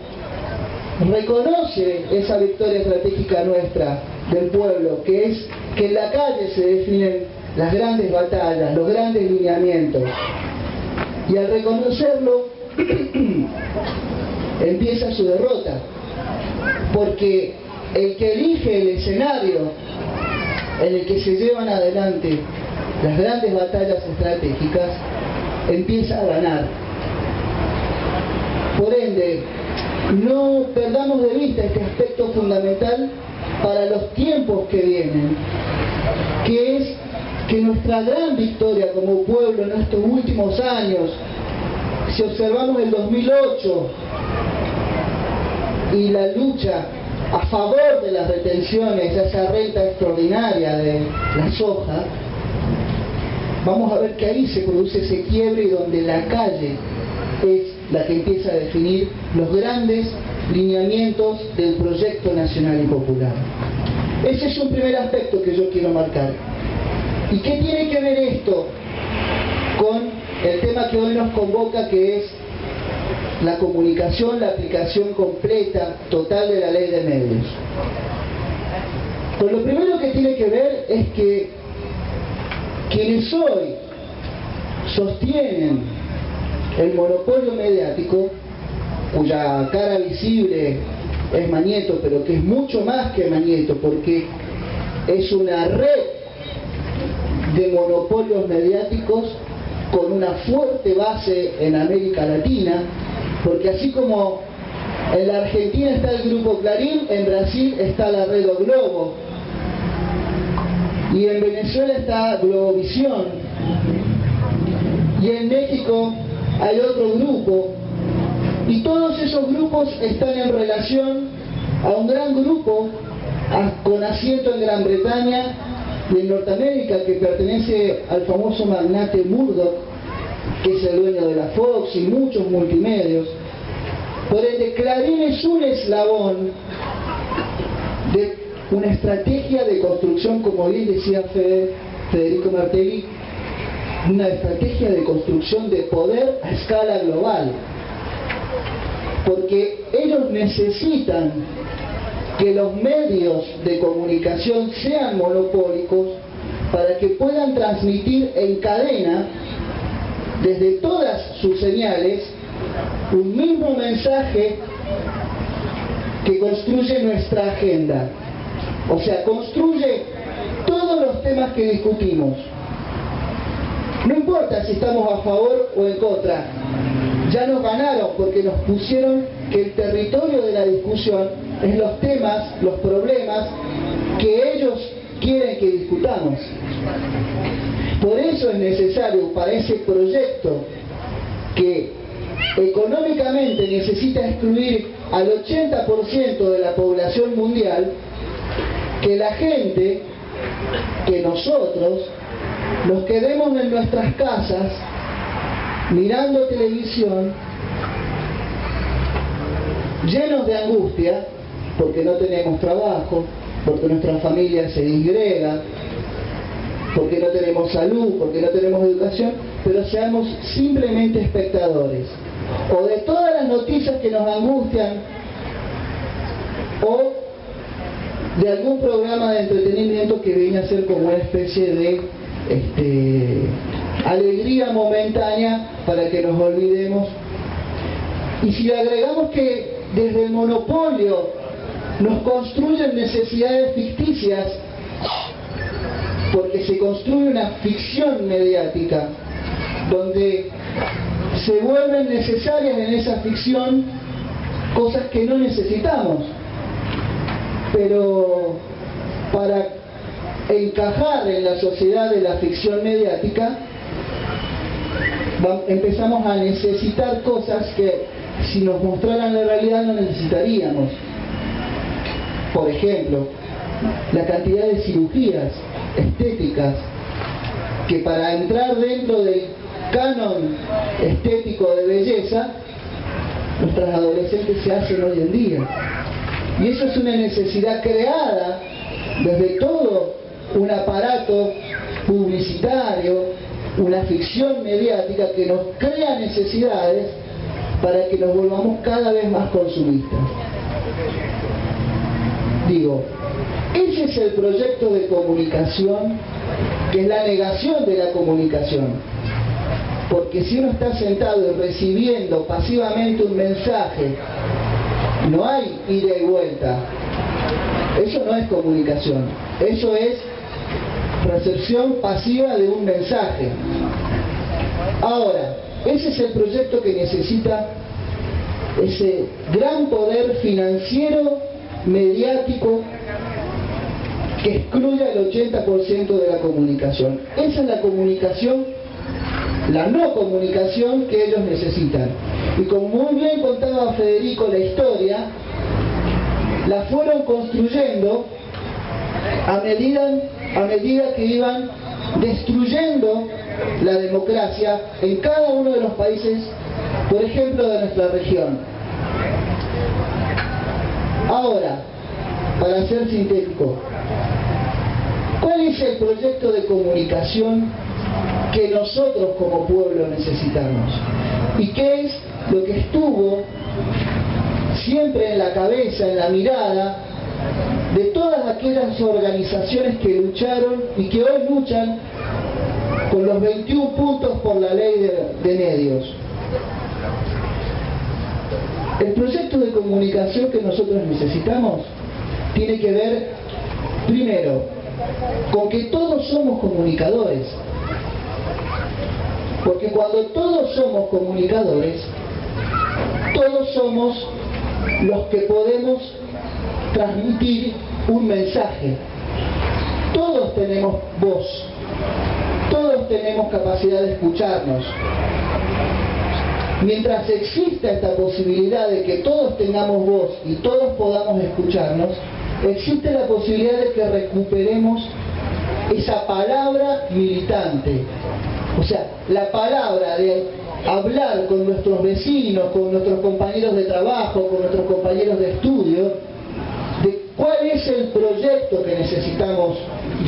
reconoce esa victoria estratégica nuestra del pueblo, que es que en la calle se definen las grandes batallas, los grandes lineamientos, y al reconocerlo empieza su derrota, porque el que elige el escenario en el que se llevan adelante las grandes batallas estratégicas empieza a ganar. Por ende, no perdamos de vista este aspecto fundamental para los tiempos que vienen, que es que nuestra gran victoria como pueblo en estos últimos años, si observamos el 2008 y la lucha a favor de las retenciones, de esa renta extraordinaria de la soja, vamos a ver que ahí se produce ese quiebre y donde la calle es la que empieza a definir los grandes lineamientos del proyecto nacional y popular. Ese es un primer aspecto que yo quiero marcar. ¿Y qué tiene que ver esto con el tema que hoy nos convoca, que es la comunicación, la aplicación completa, total de la ley de medios? Pues lo primero que tiene que ver es que quienes hoy sostienen el monopolio mediático, cuya cara visible es Mañeto, pero que es mucho más que Mañeto, porque es una red de monopolios mediáticos con una fuerte base en América Latina, porque así como en la Argentina está el Grupo Clarín, en Brasil está la Red O Globo, y en Venezuela está Globovisión, y en México hay otro grupo, y todos esos grupos están en relación a un gran grupo con asiento en Gran Bretaña y en Norteamérica, que pertenece al famoso magnate Murdoch, que es el dueño de la Fox y muchos multimedios. Por ende, Clarín es un eslabón de una estrategia de construcción, como bien decía Federico Martelli, una estrategia de construcción de poder a escala global, porque ellos necesitan que los medios de comunicación sean monopólicos para que puedan transmitir en cadena, desde todas sus señales, un mismo mensaje que construye nuestra agenda. O sea, construye todos los temas que discutimos. No importa si estamos a favor o en contra, ya nos ganaron porque nos pusieron que el territorio de la discusión es los temas, los problemas que ellos quieren que discutamos. Por eso es necesario para ese proyecto que económicamente necesita excluir al 80% de la población mundial, que la gente, que nosotros, nos quedemos en nuestras casas mirando televisión, llenos de angustia, porque no tenemos trabajo, porque nuestra familia se disgrega, porque no tenemos salud, porque no tenemos educación, pero seamos simplemente espectadores, o de todas las noticias que nos angustian, o de algún programa de entretenimiento que viene a ser como una especie de alegría momentánea para que nos olvidemos. Y si le agregamos que desde el monopolio nos construyen necesidades ficticias, porque se construye una ficción mediática donde se vuelven necesarias en esa ficción cosas que no necesitamos, pero para encajar en la sociedad de la ficción mediática empezamos a necesitar cosas que si nos mostraran la realidad no necesitaríamos. Por ejemplo, la cantidad de cirugías estéticas que para entrar dentro del canon estético de belleza nuestras adolescentes se hacen hoy en día, y eso es una necesidad creada desde todo un aparato publicitario, una ficción mediática que nos crea necesidades para que nos volvamos cada vez más consumistas. Digo, ese es el proyecto de comunicación, que es la negación de la comunicación. Porque si uno está sentado y recibiendo pasivamente un mensaje, no hay ida y vuelta. Eso no es comunicación, eso es recepción pasiva de un mensaje. Ahora, ese es el proyecto que necesita ese gran poder financiero, mediático, que excluya el 80% de la comunicación. Esa es la comunicación, la no comunicación que ellos necesitan. Y como muy bien contaba Federico la historia, la fueron construyendo a medida que iban destruyendo la democracia en cada uno de los países, por ejemplo, de nuestra región. Ahora, para ser sintético, ¿cuál es el proyecto de comunicación que nosotros como pueblo necesitamos? ¿Y qué es lo que estuvo siempre en la cabeza, en la mirada de todas aquellas organizaciones que lucharon y que hoy luchan con los 21 puntos por la ley de medios? El proyecto de comunicación que nosotros necesitamos tiene que ver, primero, con que todos somos comunicadores. Porque cuando todos somos comunicadores, todos somos los que podemos transmitir un mensaje. todos tenemos voz, todos tenemos capacidad de escucharnos. Mientras exista esta posibilidad de que todos tengamos voz y todos podamos escucharnos, existe la posibilidad de que recuperemos esa palabra militante. O sea, la palabra de hablar con nuestros vecinos, con nuestros compañeros de trabajo, con nuestros compañeros de estudio, de cuál es el proyecto que necesitamos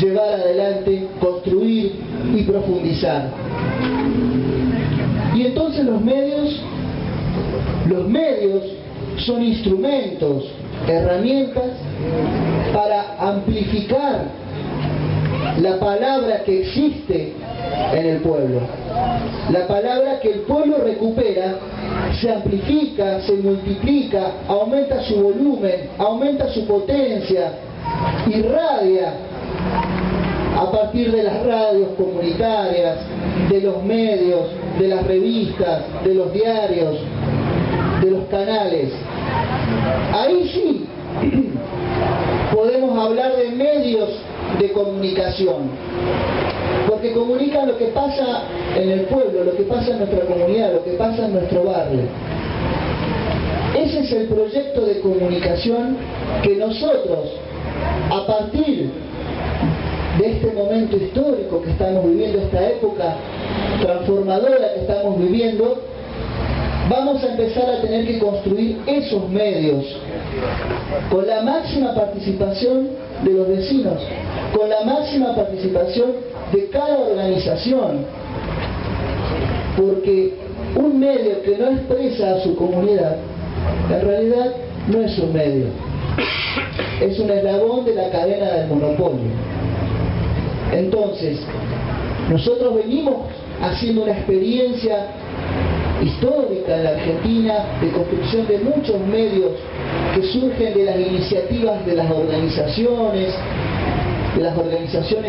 llevar adelante, construir y profundizar. Y entonces los medios son instrumentos, herramientas para amplificar la palabra que existe en el pueblo. La palabra que el pueblo recupera se amplifica, se multiplica, aumenta su volumen, aumenta su potencia, irradia a partir de las radios comunitarias, de los medios, de las revistas, de los diarios, de los canales. Ahí sí podemos hablar de medios de comunicación, porque comunican lo que pasa en el pueblo, lo que pasa en nuestra comunidad, lo que pasa en nuestro barrio. Ese es el proyecto de comunicación que nosotros, a partir de este momento histórico que estamos viviendo, esta época transformadora que estamos viviendo, vamos a empezar a tener que construir esos medios con la máxima participación de los vecinos, con la máxima participación de cada organización, porque un medio que no expresa a su comunidad, en realidad no es un medio, es un eslabón de la cadena del monopolio. Entonces, nosotros venimos haciendo una experiencia histórica en la Argentina de construcción de muchos medios que surgen de las iniciativas de las organizaciones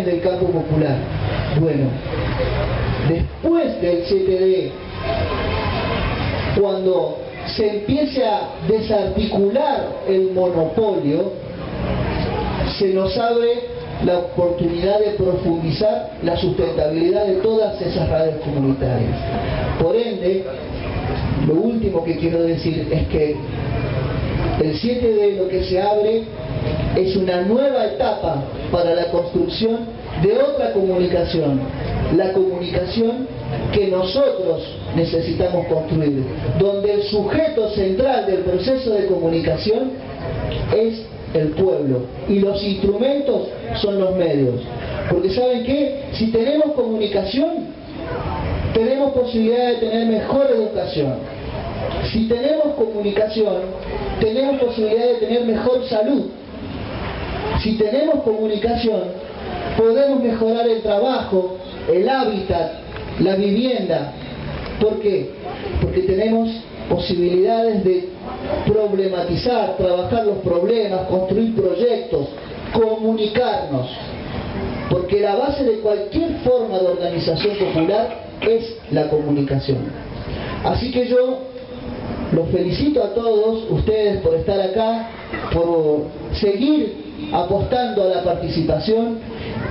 del campo popular. Bueno, después del 7D, cuando se empiece a desarticular el monopolio, se nos abre la oportunidad de profundizar la sustentabilidad de todas esas radios comunitarias. Por ende, lo último que quiero decir es que el 7D lo que se abre es una nueva etapa para la construcción de otra comunicación, la comunicación que nosotros necesitamos construir, donde el sujeto central del proceso de comunicación es el pueblo y los instrumentos son los medios. Porque ¿saben qué? Si tenemos comunicación, tenemos posibilidad de tener mejor educación. Si tenemos comunicación, tenemos posibilidad de tener mejor salud. Si tenemos comunicación, podemos mejorar el trabajo, el hábitat, la vivienda. ¿Por qué? Porque tenemos posibilidades de problematizar, trabajar los problemas, construir proyectos, comunicarnos. Porque la base de cualquier forma de organización popular es la comunicación. Así que yo los felicito a todos ustedes por estar acá, por seguir apostando a la participación.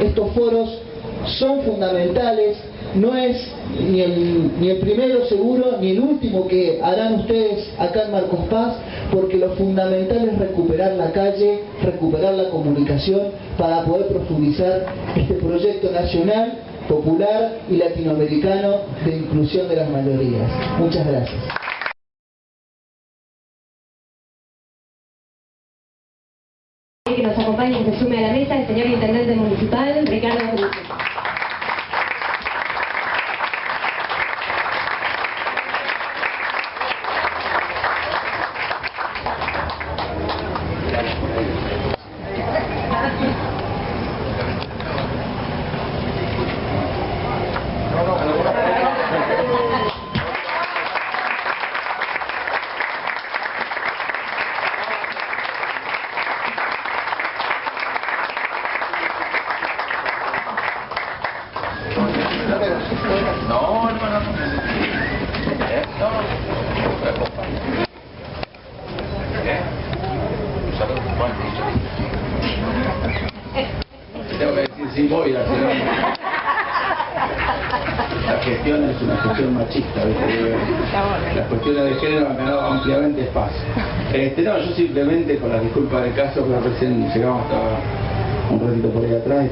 Estos foros son fundamentales, no es ni el primero seguro, ni el último que harán ustedes acá en Marcos Paz, porque lo fundamental es recuperar la calle, recuperar la comunicación para poder profundizar este proyecto nacional, popular y latinoamericano de inclusión de las mayorías. Muchas gracias. Que nos acompañe y se sume a la mesa el señor Intendente Municipal, Ricardo Cruz. sí voy a hacer. La gestión es una gestión machista, ¿viste? Las cuestiones de género han ganado ampliamente espacio. No, yo simplemente, con las disculpas del caso, que recién llegamos hasta un ratito por ahí atrás,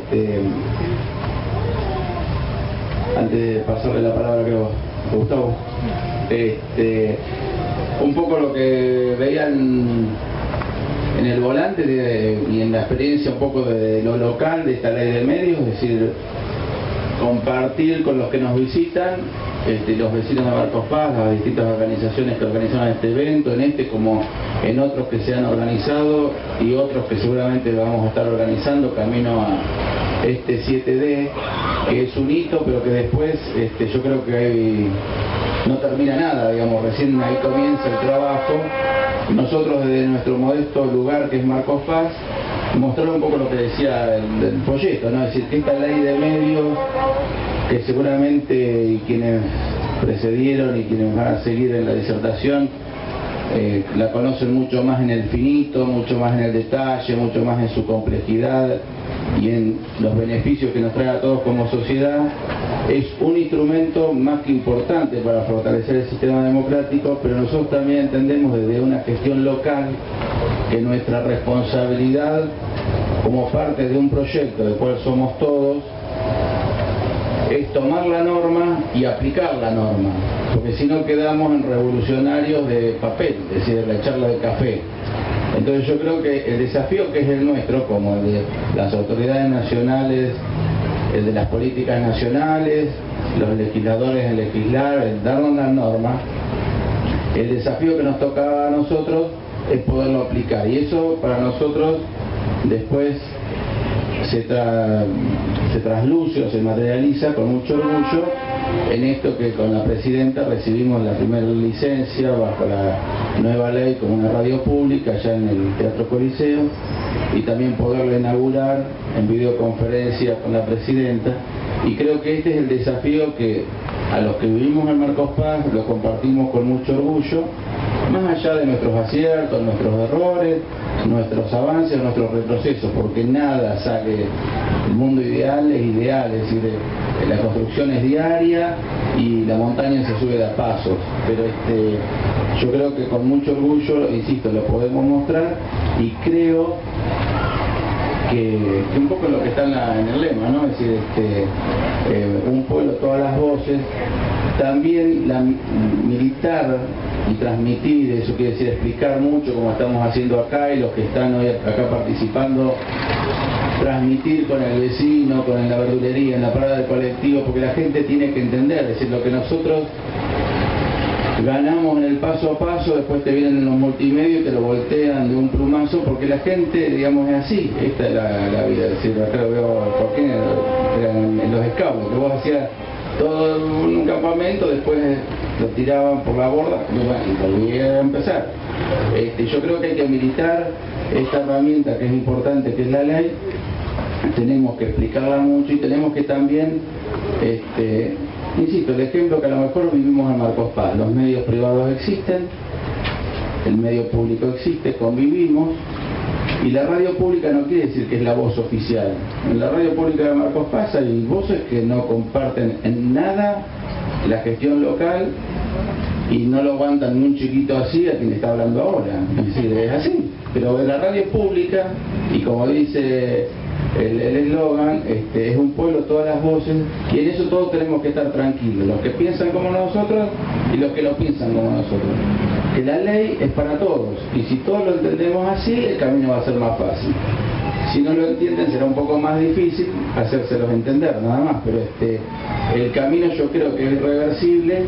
antes de pasarle la palabra, creo, a Gustavo, un poco lo que veían en el volante y en la experiencia un poco de lo local de esta ley de medios, es decir, compartir con los que nos visitan, los vecinos de Marcos Paz, las distintas organizaciones que organizaron este evento, en este como en otros que se han organizado y otros que seguramente vamos a estar organizando camino a este 7D, que es un hito, pero que después yo creo que no termina nada, digamos, recién ahí comienza el trabajo. Nosotros desde nuestro modesto lugar que es Marcos Paz, mostrar un poco lo que decía el folleto, ¿no? Es decir, que esta ley de medios, que seguramente y quienes precedieron y quienes van a seguir en la disertación, la conocen mucho más en el finito, mucho más en el detalle, mucho más en su complejidad y en los beneficios que nos trae a todos como sociedad. Es un instrumento más que importante para fortalecer el sistema democrático, pero nosotros también entendemos desde una gestión local que nuestra responsabilidad como parte de un proyecto del cual somos todos es tomar la norma y aplicar la norma, porque si no quedamos en revolucionarios de papel, es decir, de la charla de café. Entonces yo creo que el desafío que es el nuestro, como el de las autoridades nacionales, el de las políticas nacionales, los legisladores en legislar, el darnos la norma, el desafío que nos toca a nosotros es poderlo aplicar, y eso para nosotros después se trasluce o se materializa con mucho orgullo en esto que con la presidenta recibimos la primera licencia bajo la nueva ley como una radio pública allá en el Teatro Coliseo, y también poderla inaugurar en videoconferencia con la presidenta. Y creo que este es el desafío que a los que vivimos en Marcos Paz lo compartimos con mucho orgullo, más allá de nuestros aciertos, nuestros errores, nuestros avances, nuestros retrocesos, porque nada sale, el mundo ideal es ideal, es decir, la construcción es diaria y la montaña se sube de a pasos, pero yo creo que con mucho orgullo, insisto, lo podemos mostrar, y creo que un poco lo que está en el lema, ¿no? Es decir, un pueblo, todas las voces, también militar y transmitir, eso quiere decir explicar mucho como estamos haciendo acá, y los que están hoy acá participando, transmitir con el vecino, con la verdulería, en la parada del colectivo, porque la gente tiene que entender, es decir, lo que nosotros ganamos en el paso a paso, después te vienen en los multimedios y te lo voltean de un plumazo, porque la gente, digamos, es así, esta es la vida, es decir, acá lo veo, ¿por qué? En los escabos, que vos hacías todo un campamento, después lo tiraban por la borda y volvía a empezar. Yo creo que hay que militar esta herramienta que es importante, que es la ley, tenemos que explicarla mucho y tenemos que también, insisto, el ejemplo que a lo mejor vivimos en Marcos Paz, los medios privados existen, el medio público existe, convivimos, y la radio pública no quiere decir que es la voz oficial. En la radio pública de Marcos Paz hay voces que no comparten en nada la gestión local y no lo aguantan ni un chiquito así a quien está hablando ahora. Es decir, es así. Pero de la radio pública, y como dice el eslogan, es un pueblo, todas las voces, y en eso todos tenemos que estar tranquilos, los que piensan como nosotros y los que no piensan como nosotros. Que la ley es para todos, y si todos lo entendemos así, el camino va a ser más fácil. Si no lo entienden será un poco más difícil hacérselos entender, nada más, pero el camino yo creo que es irreversible,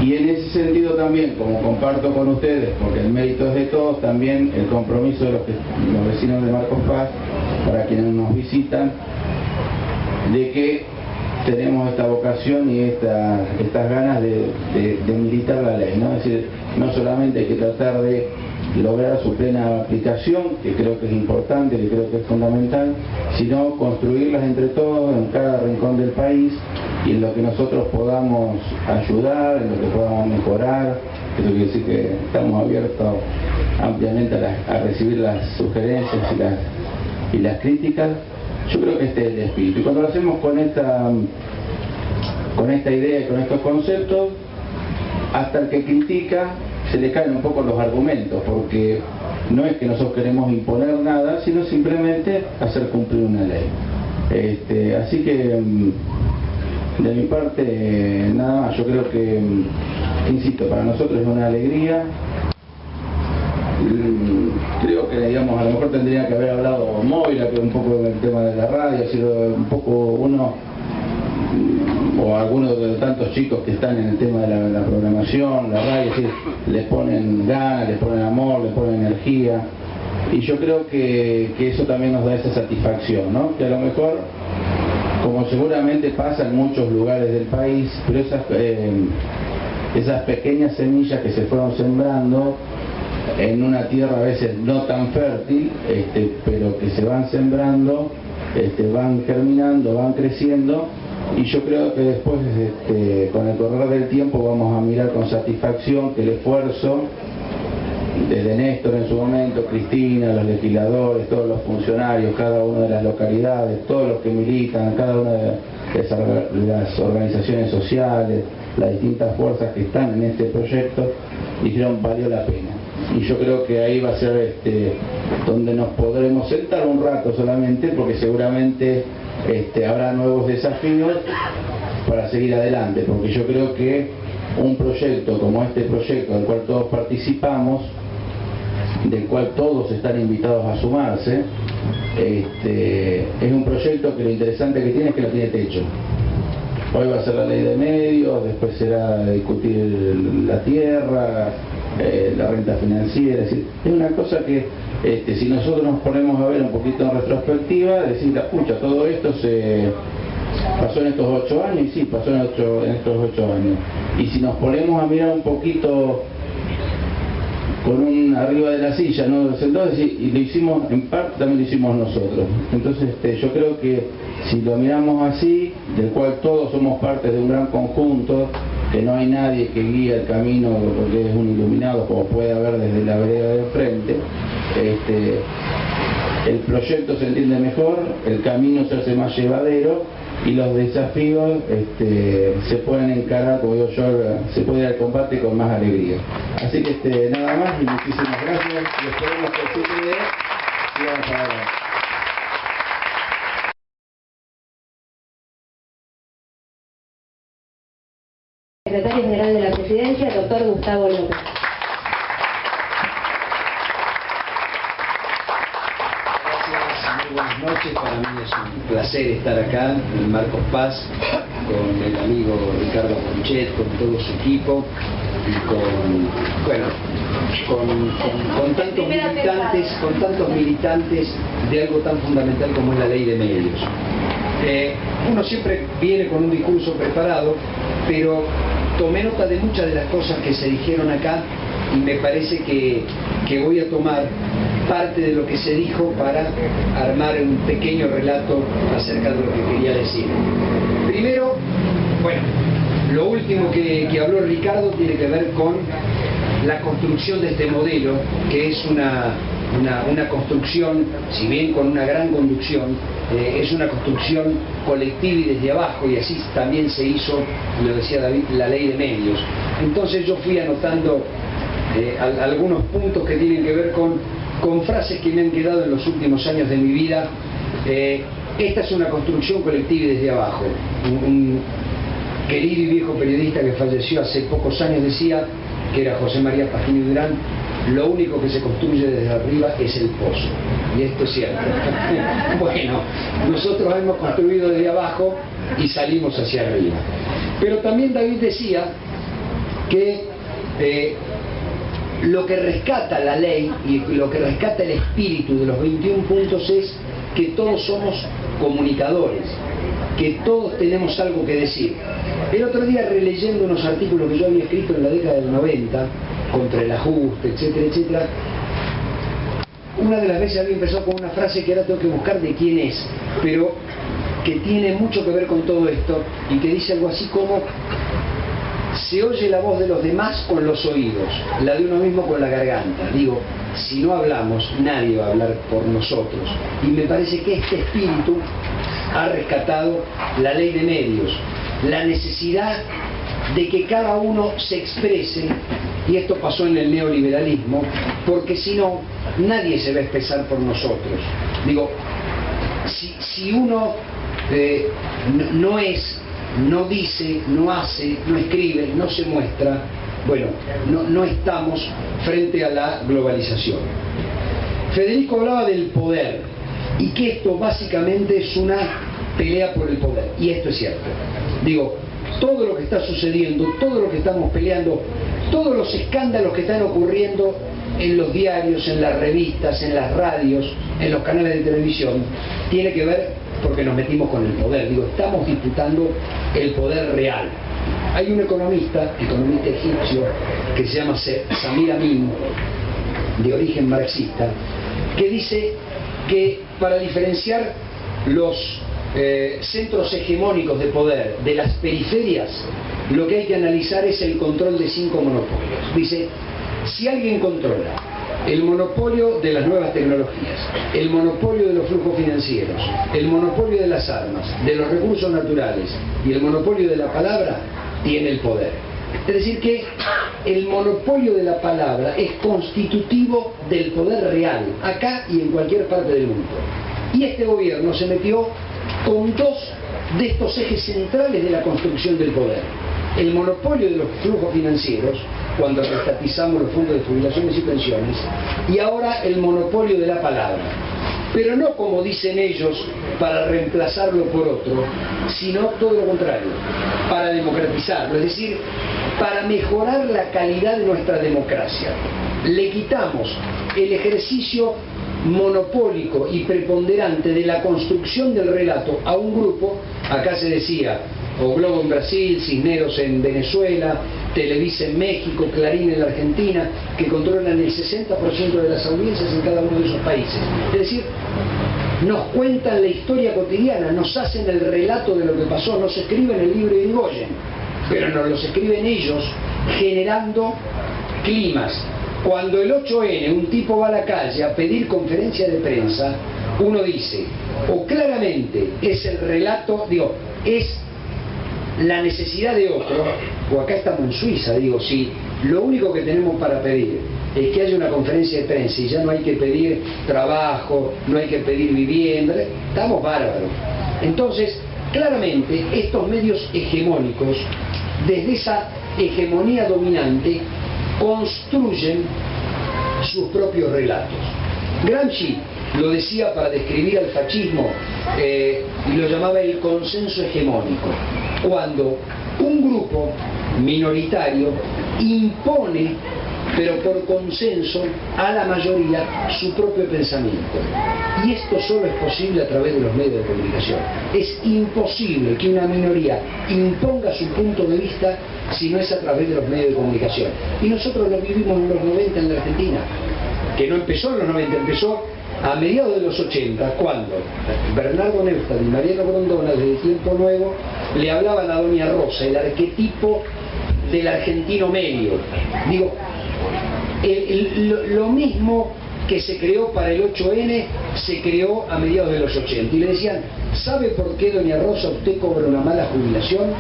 y en ese sentido también, como comparto con ustedes, porque el mérito es de todos, también el compromiso de los vecinos de Marcos Paz, para quienes nos visitan, de que tenemos esta vocación y estas ganas de militar la ley, ¿no? Es decir, no solamente hay que tratar de lograr su plena aplicación, que creo que es importante, que creo que es fundamental, sino construirlas entre todos en cada rincón del país, y en lo que nosotros podamos ayudar, en lo que podamos mejorar. Eso quiere decir que estamos abiertos ampliamente a recibir las sugerencias y las críticas, Yo creo que este es el espíritu. Y cuando lo hacemos con esta idea y con estos conceptos, hasta el que critica se le caen un poco los argumentos, porque no es que nosotros queremos imponer nada, sino simplemente hacer cumplir una ley. Así que de mi parte nada más. Yo creo que, insisto, para nosotros es una alegría. Creo que, digamos, a lo mejor tendría que haber hablado Moira, que un poco del tema de la radio, ha sido un poco uno o algunos de los tantos chicos que están en el tema de la programación, la radio, es decir, les ponen ganas, les ponen amor, les ponen energía, y yo creo que eso también nos da esa satisfacción, ¿no? Que a lo mejor, como seguramente pasa en muchos lugares del país, pero esas pequeñas semillas que se fueron sembrando en una tierra a veces no tan fértil, pero que se van sembrando, van germinando, van creciendo, y yo creo que después, con el correr del tiempo, vamos a mirar con satisfacción que el esfuerzo, desde Néstor en su momento, Cristina, los legisladores, todos los funcionarios, cada una de las localidades, todos los que militan, cada una de las organizaciones sociales, las distintas fuerzas que están en este proyecto, dijeron valió la pena. Y yo creo que ahí va a ser donde nos podremos sentar un rato solamente, porque seguramente habrá nuevos desafíos para seguir adelante, porque yo creo que un proyecto como este proyecto del cual todos participamos, del cual todos están invitados a sumarse, es un proyecto que lo interesante que tiene es que no tiene techo. Hoy va a ser la ley de medios, después será discutir la tierra, la renta financiera, es decir, es una cosa que si nosotros nos ponemos a ver un poquito en retrospectiva, decir, pucha, todo esto se pasó en estos 8 años, y sí, pasó en estos 8 años. Y si nos ponemos a mirar un poquito con arriba de la silla, ¿no? Entonces, y lo hicimos, en parte también lo hicimos nosotros. Entonces yo creo que si lo miramos así, del cual todos somos parte de un gran conjunto, que no hay nadie que guíe el camino porque es un iluminado, como puede haber desde la vereda de enfrente, el proyecto se entiende mejor, el camino se hace más llevadero, y los desafíos se pueden encarar, como digo yo, se puede ir al combate con más alegría. Así que nada más, y muchísimas gracias, y esperemos que el 7 de sigamos para adelante. Secretario General de la Presidencia, doctor Gustavo López. Buenas noches, para mí es un placer estar acá en Marcos Paz con el amigo Ricardo Ponchet, con todo su equipo y con tantos militantes de algo tan fundamental como es la ley de medios. Uno siempre viene con un discurso preparado, pero tomé nota de muchas de las cosas que se dijeron acá y me parece que voy a tomar parte de lo que se dijo para armar un pequeño relato acerca de lo que quería decir. Primero, lo último que habló Ricardo tiene que ver con la construcción de este modelo, que es una construcción, si bien con una gran conducción, es una construcción colectiva y desde abajo, y así también se hizo, lo decía David, la ley de medios. Entonces yo fui anotando algunos puntos que tienen que ver con frases que me han quedado en los últimos años de mi vida. Esta es una construcción colectiva y desde abajo. Un querido y viejo periodista que falleció hace pocos años decía, que era José María Pasquini Durán, lo único que se construye desde arriba es el pozo. Y esto es cierto. Bueno, nosotros hemos construido desde abajo y salimos hacia arriba. Pero también David decía que lo que rescata la ley y lo que rescata el espíritu de los 21 puntos es que todos somos comunicadores, que todos tenemos algo que decir. El otro día, releyendo unos artículos que yo había escrito en la década del 90 contra el ajuste, etcétera, etcétera, una de las veces había empezado con una frase que ahora tengo que buscar de quién es, pero que tiene mucho que ver con todo esto y que dice algo así como: se oye la voz de los demás con los oídos, la de uno mismo con la garganta. Digo, si no hablamos, nadie va a hablar por nosotros. Y me parece que este espíritu ha rescatado la ley de medios, la necesidad de que cada uno se exprese, y esto pasó en el neoliberalismo, porque si no, nadie se va a expresar por nosotros. Digo, si uno no es, no dice, no hace, no escribe, no se muestra, bueno, no estamos frente a la globalización. Federico hablaba del poder y que esto básicamente es una pelea por el poder, y esto es cierto. Digo, todo lo que está sucediendo, todo lo que estamos peleando, todos los escándalos que están ocurriendo en los diarios, en las revistas, en las radios, en los canales de televisión, tiene que ver porque nos metimos con el poder. Digo, estamos disputando el poder real. Hay un economista egipcio, que se llama Samir Amin, de origen marxista, que dice que para diferenciar los centros hegemónicos de poder de las periferias, lo que hay que analizar es el control de 5 monopolios. Dice, si alguien controla el monopolio de las nuevas tecnologías, el monopolio de los flujos financieros, el monopolio de las armas, de los recursos naturales y el monopolio de la palabra, tiene el poder. Es decir que el monopolio de la palabra es constitutivo del poder real, acá y en cualquier parte del mundo. Y este gobierno se metió con 2 de estos ejes centrales de la construcción del poder. El monopolio de los flujos financieros, cuando restatizamos los fondos de jubilaciones y pensiones, y ahora el monopolio de la palabra. Pero no como dicen ellos, para reemplazarlo por otro, sino todo lo contrario, para democratizarlo, es decir, para mejorar la calidad de nuestra democracia. Le quitamos el ejercicio monopólico y preponderante de la construcción del relato a un grupo. Acá se decía, o Globo en Brasil, Cisneros en Venezuela, Televisa en México, Clarín en la Argentina, que controlan el 60% de las audiencias en cada uno de esos países. Es decir, nos cuentan la historia cotidiana, nos hacen el relato de lo que pasó, nos escriben el libro de Irigoyen, pero nos los escriben ellos generando climas. Cuando el 8N un tipo va a la calle a pedir conferencia de prensa, uno dice, o claramente es el relato, digo, es la necesidad de otro, o acá estamos en Suiza, digo, si lo único que tenemos para pedir es que haya una conferencia de prensa y ya no hay que pedir trabajo, no hay que pedir vivienda, estamos bárbaros. Entonces, claramente, estos medios hegemónicos, desde esa hegemonía dominante, construyen sus propios relatos. Gramsci lo decía para describir al fascismo y lo llamaba el consenso hegemónico, cuando un grupo minoritario impone, pero por consenso, a la mayoría su propio pensamiento. Y esto solo es posible a través de los medios de comunicación. Es imposible que una minoría imponga su punto de vista si no es a través de los medios de comunicación. Y nosotros lo vivimos en los 90 en la Argentina, que no empezó en los 90, empezó a mediados de los 80, cuando Bernardo Neustadt y Mariano Grondona, desde Tiempo Nuevo, le hablaban a Doña Rosa, el arquetipo del argentino medio. Digo, lo mismo que se creó para el 8N, se creó a mediados de los 80. Y le decían, ¿sabe por qué, Doña Rosa, usted cobra una mala jubilación?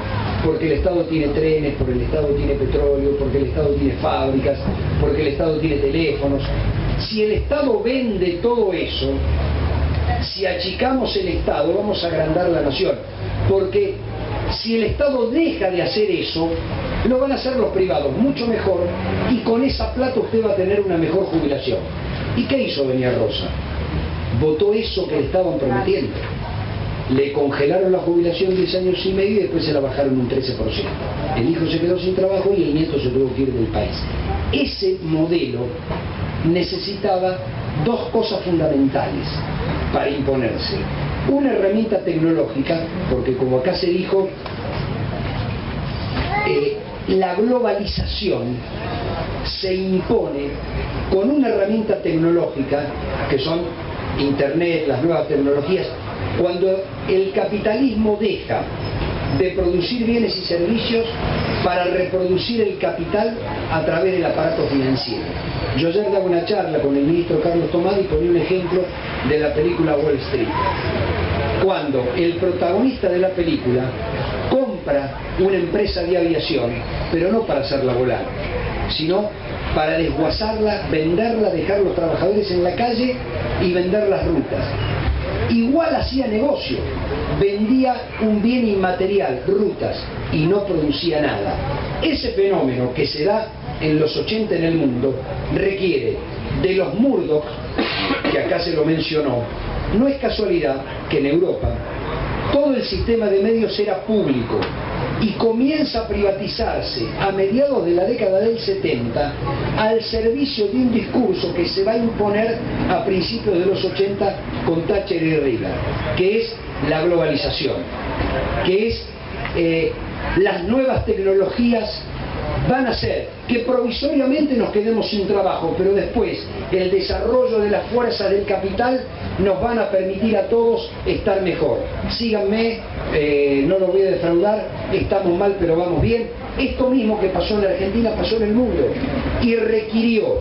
Porque el Estado tiene trenes, porque el Estado tiene petróleo, porque el Estado tiene fábricas, porque el Estado tiene teléfonos. Si el Estado vende todo eso, si achicamos el Estado, vamos a agrandar la nación. Porque si el Estado deja de hacer eso, lo van a hacer los privados mucho mejor, y con esa plata usted va a tener una mejor jubilación. ¿Y qué hizo Doña Rosa? Votó eso que le estaban prometiendo. Le congelaron la jubilación 10 años y medio y después se la bajaron un 13%. El hijo se quedó sin trabajo y el nieto se tuvo que ir del país. Ese modelo necesitaba 2 cosas fundamentales para imponerse. Una herramienta tecnológica, porque como acá se dijo, la globalización se impone con una herramienta tecnológica, que son Internet, las nuevas tecnologías. Cuando el capitalismo deja de producir bienes y servicios para reproducir el capital a través del aparato financiero. Yo ayer daba una charla con el ministro Carlos Tomás y ponía un ejemplo de la película Wall Street. Cuando el protagonista de la película compra una empresa de aviación, pero no para hacerla volar, sino para desguazarla, venderla, dejar los trabajadores en la calle y vender las rutas. Igual hacía negocio, vendía un bien inmaterial, rutas, y no producía nada. Ese fenómeno que se da en los 80 en el mundo requiere de los Murdoch, que acá se lo mencionó. No es casualidad que en Europa todo el sistema de medios era público y comienza a privatizarse a mediados de la década del 70 al servicio de un discurso que se va a imponer a principios de los 80 con Thatcher y Reagan, que es la globalización, que es las nuevas tecnologías van a hacer que provisoriamente nos quedemos sin trabajo, pero después el desarrollo de las fuerzas del capital nos van a permitir a todos estar mejor. Síganme, no los voy a defraudar, estamos mal pero vamos bien. Esto mismo que pasó en la Argentina pasó en el mundo y requirió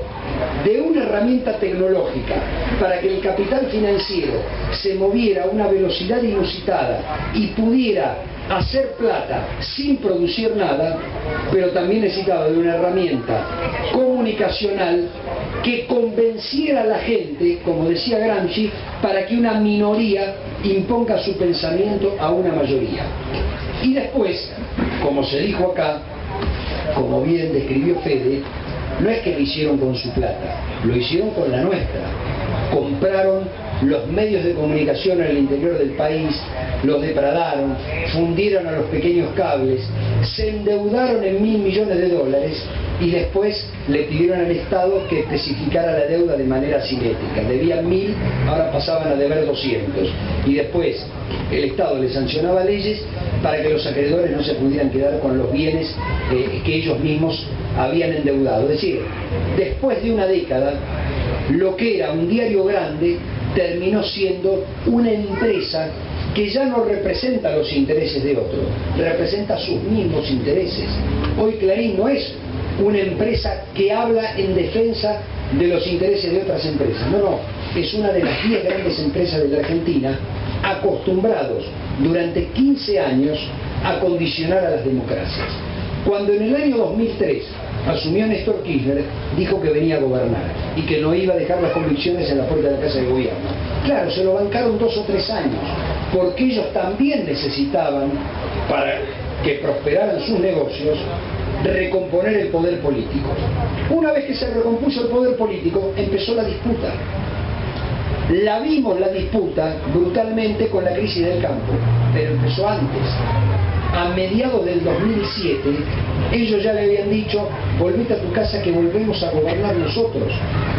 de una herramienta tecnológica para que el capital financiero se moviera a una velocidad inusitada y pudiera hacer plata sin producir nada, pero también necesitaba de una herramienta comunicacional que convenciera a la gente, como decía Gramsci, para que una minoría imponga su pensamiento a una mayoría. Y después, como se dijo acá, como bien describió Fede, no es que lo hicieron con su plata, lo hicieron con la nuestra. Compraron los medios de comunicación en el interior del país, los depradaron, fundieron a los pequeños cables, se endeudaron en $1.000 millones y después le pidieron al Estado que especificara la deuda de manera simétrica. Debían 1.000, ahora pasaban a deber 200. Y después el Estado le sancionaba leyes para que los acreedores no se pudieran quedar con los bienes que ellos mismos habían endeudado. Es decir, después de una década, lo que era un diario grande terminó siendo una empresa que ya no representa los intereses de otros, representa sus mismos intereses. Hoy Clarín no es una empresa que habla en defensa de los intereses de otras empresas, no, es una de las 10 grandes empresas de la Argentina, acostumbrados durante 15 años a condicionar a las democracias. Cuando en el año 2003 asumió Néstor Kirchner, dijo que venía a gobernar y que no iba a dejar las convicciones en la puerta de la Casa de Gobierno. Claro, se lo bancaron 2 o 3 años, porque ellos también necesitaban, para que prosperaran sus negocios, recomponer el poder político. Una vez que se recompuso el poder político, empezó la disputa. La vimos la disputa brutalmente con la crisis del campo, pero empezó antes. A mediados del 2007, ellos ya le habían dicho, volvete a tu casa que volvemos a gobernar nosotros,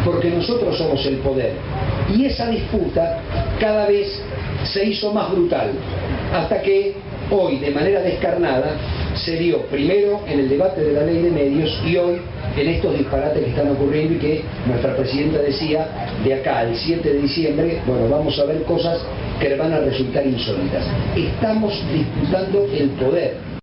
porque nosotros somos el poder. Y esa disputa cada vez se hizo más brutal, hasta que hoy, de manera descarnada, se dio primero en el debate de la ley de medios y hoy en estos disparates que están ocurriendo y que nuestra presidenta decía, de acá al 7 de diciembre, bueno, vamos a ver cosas que van a resultar insólitas. Estamos disputando el poder.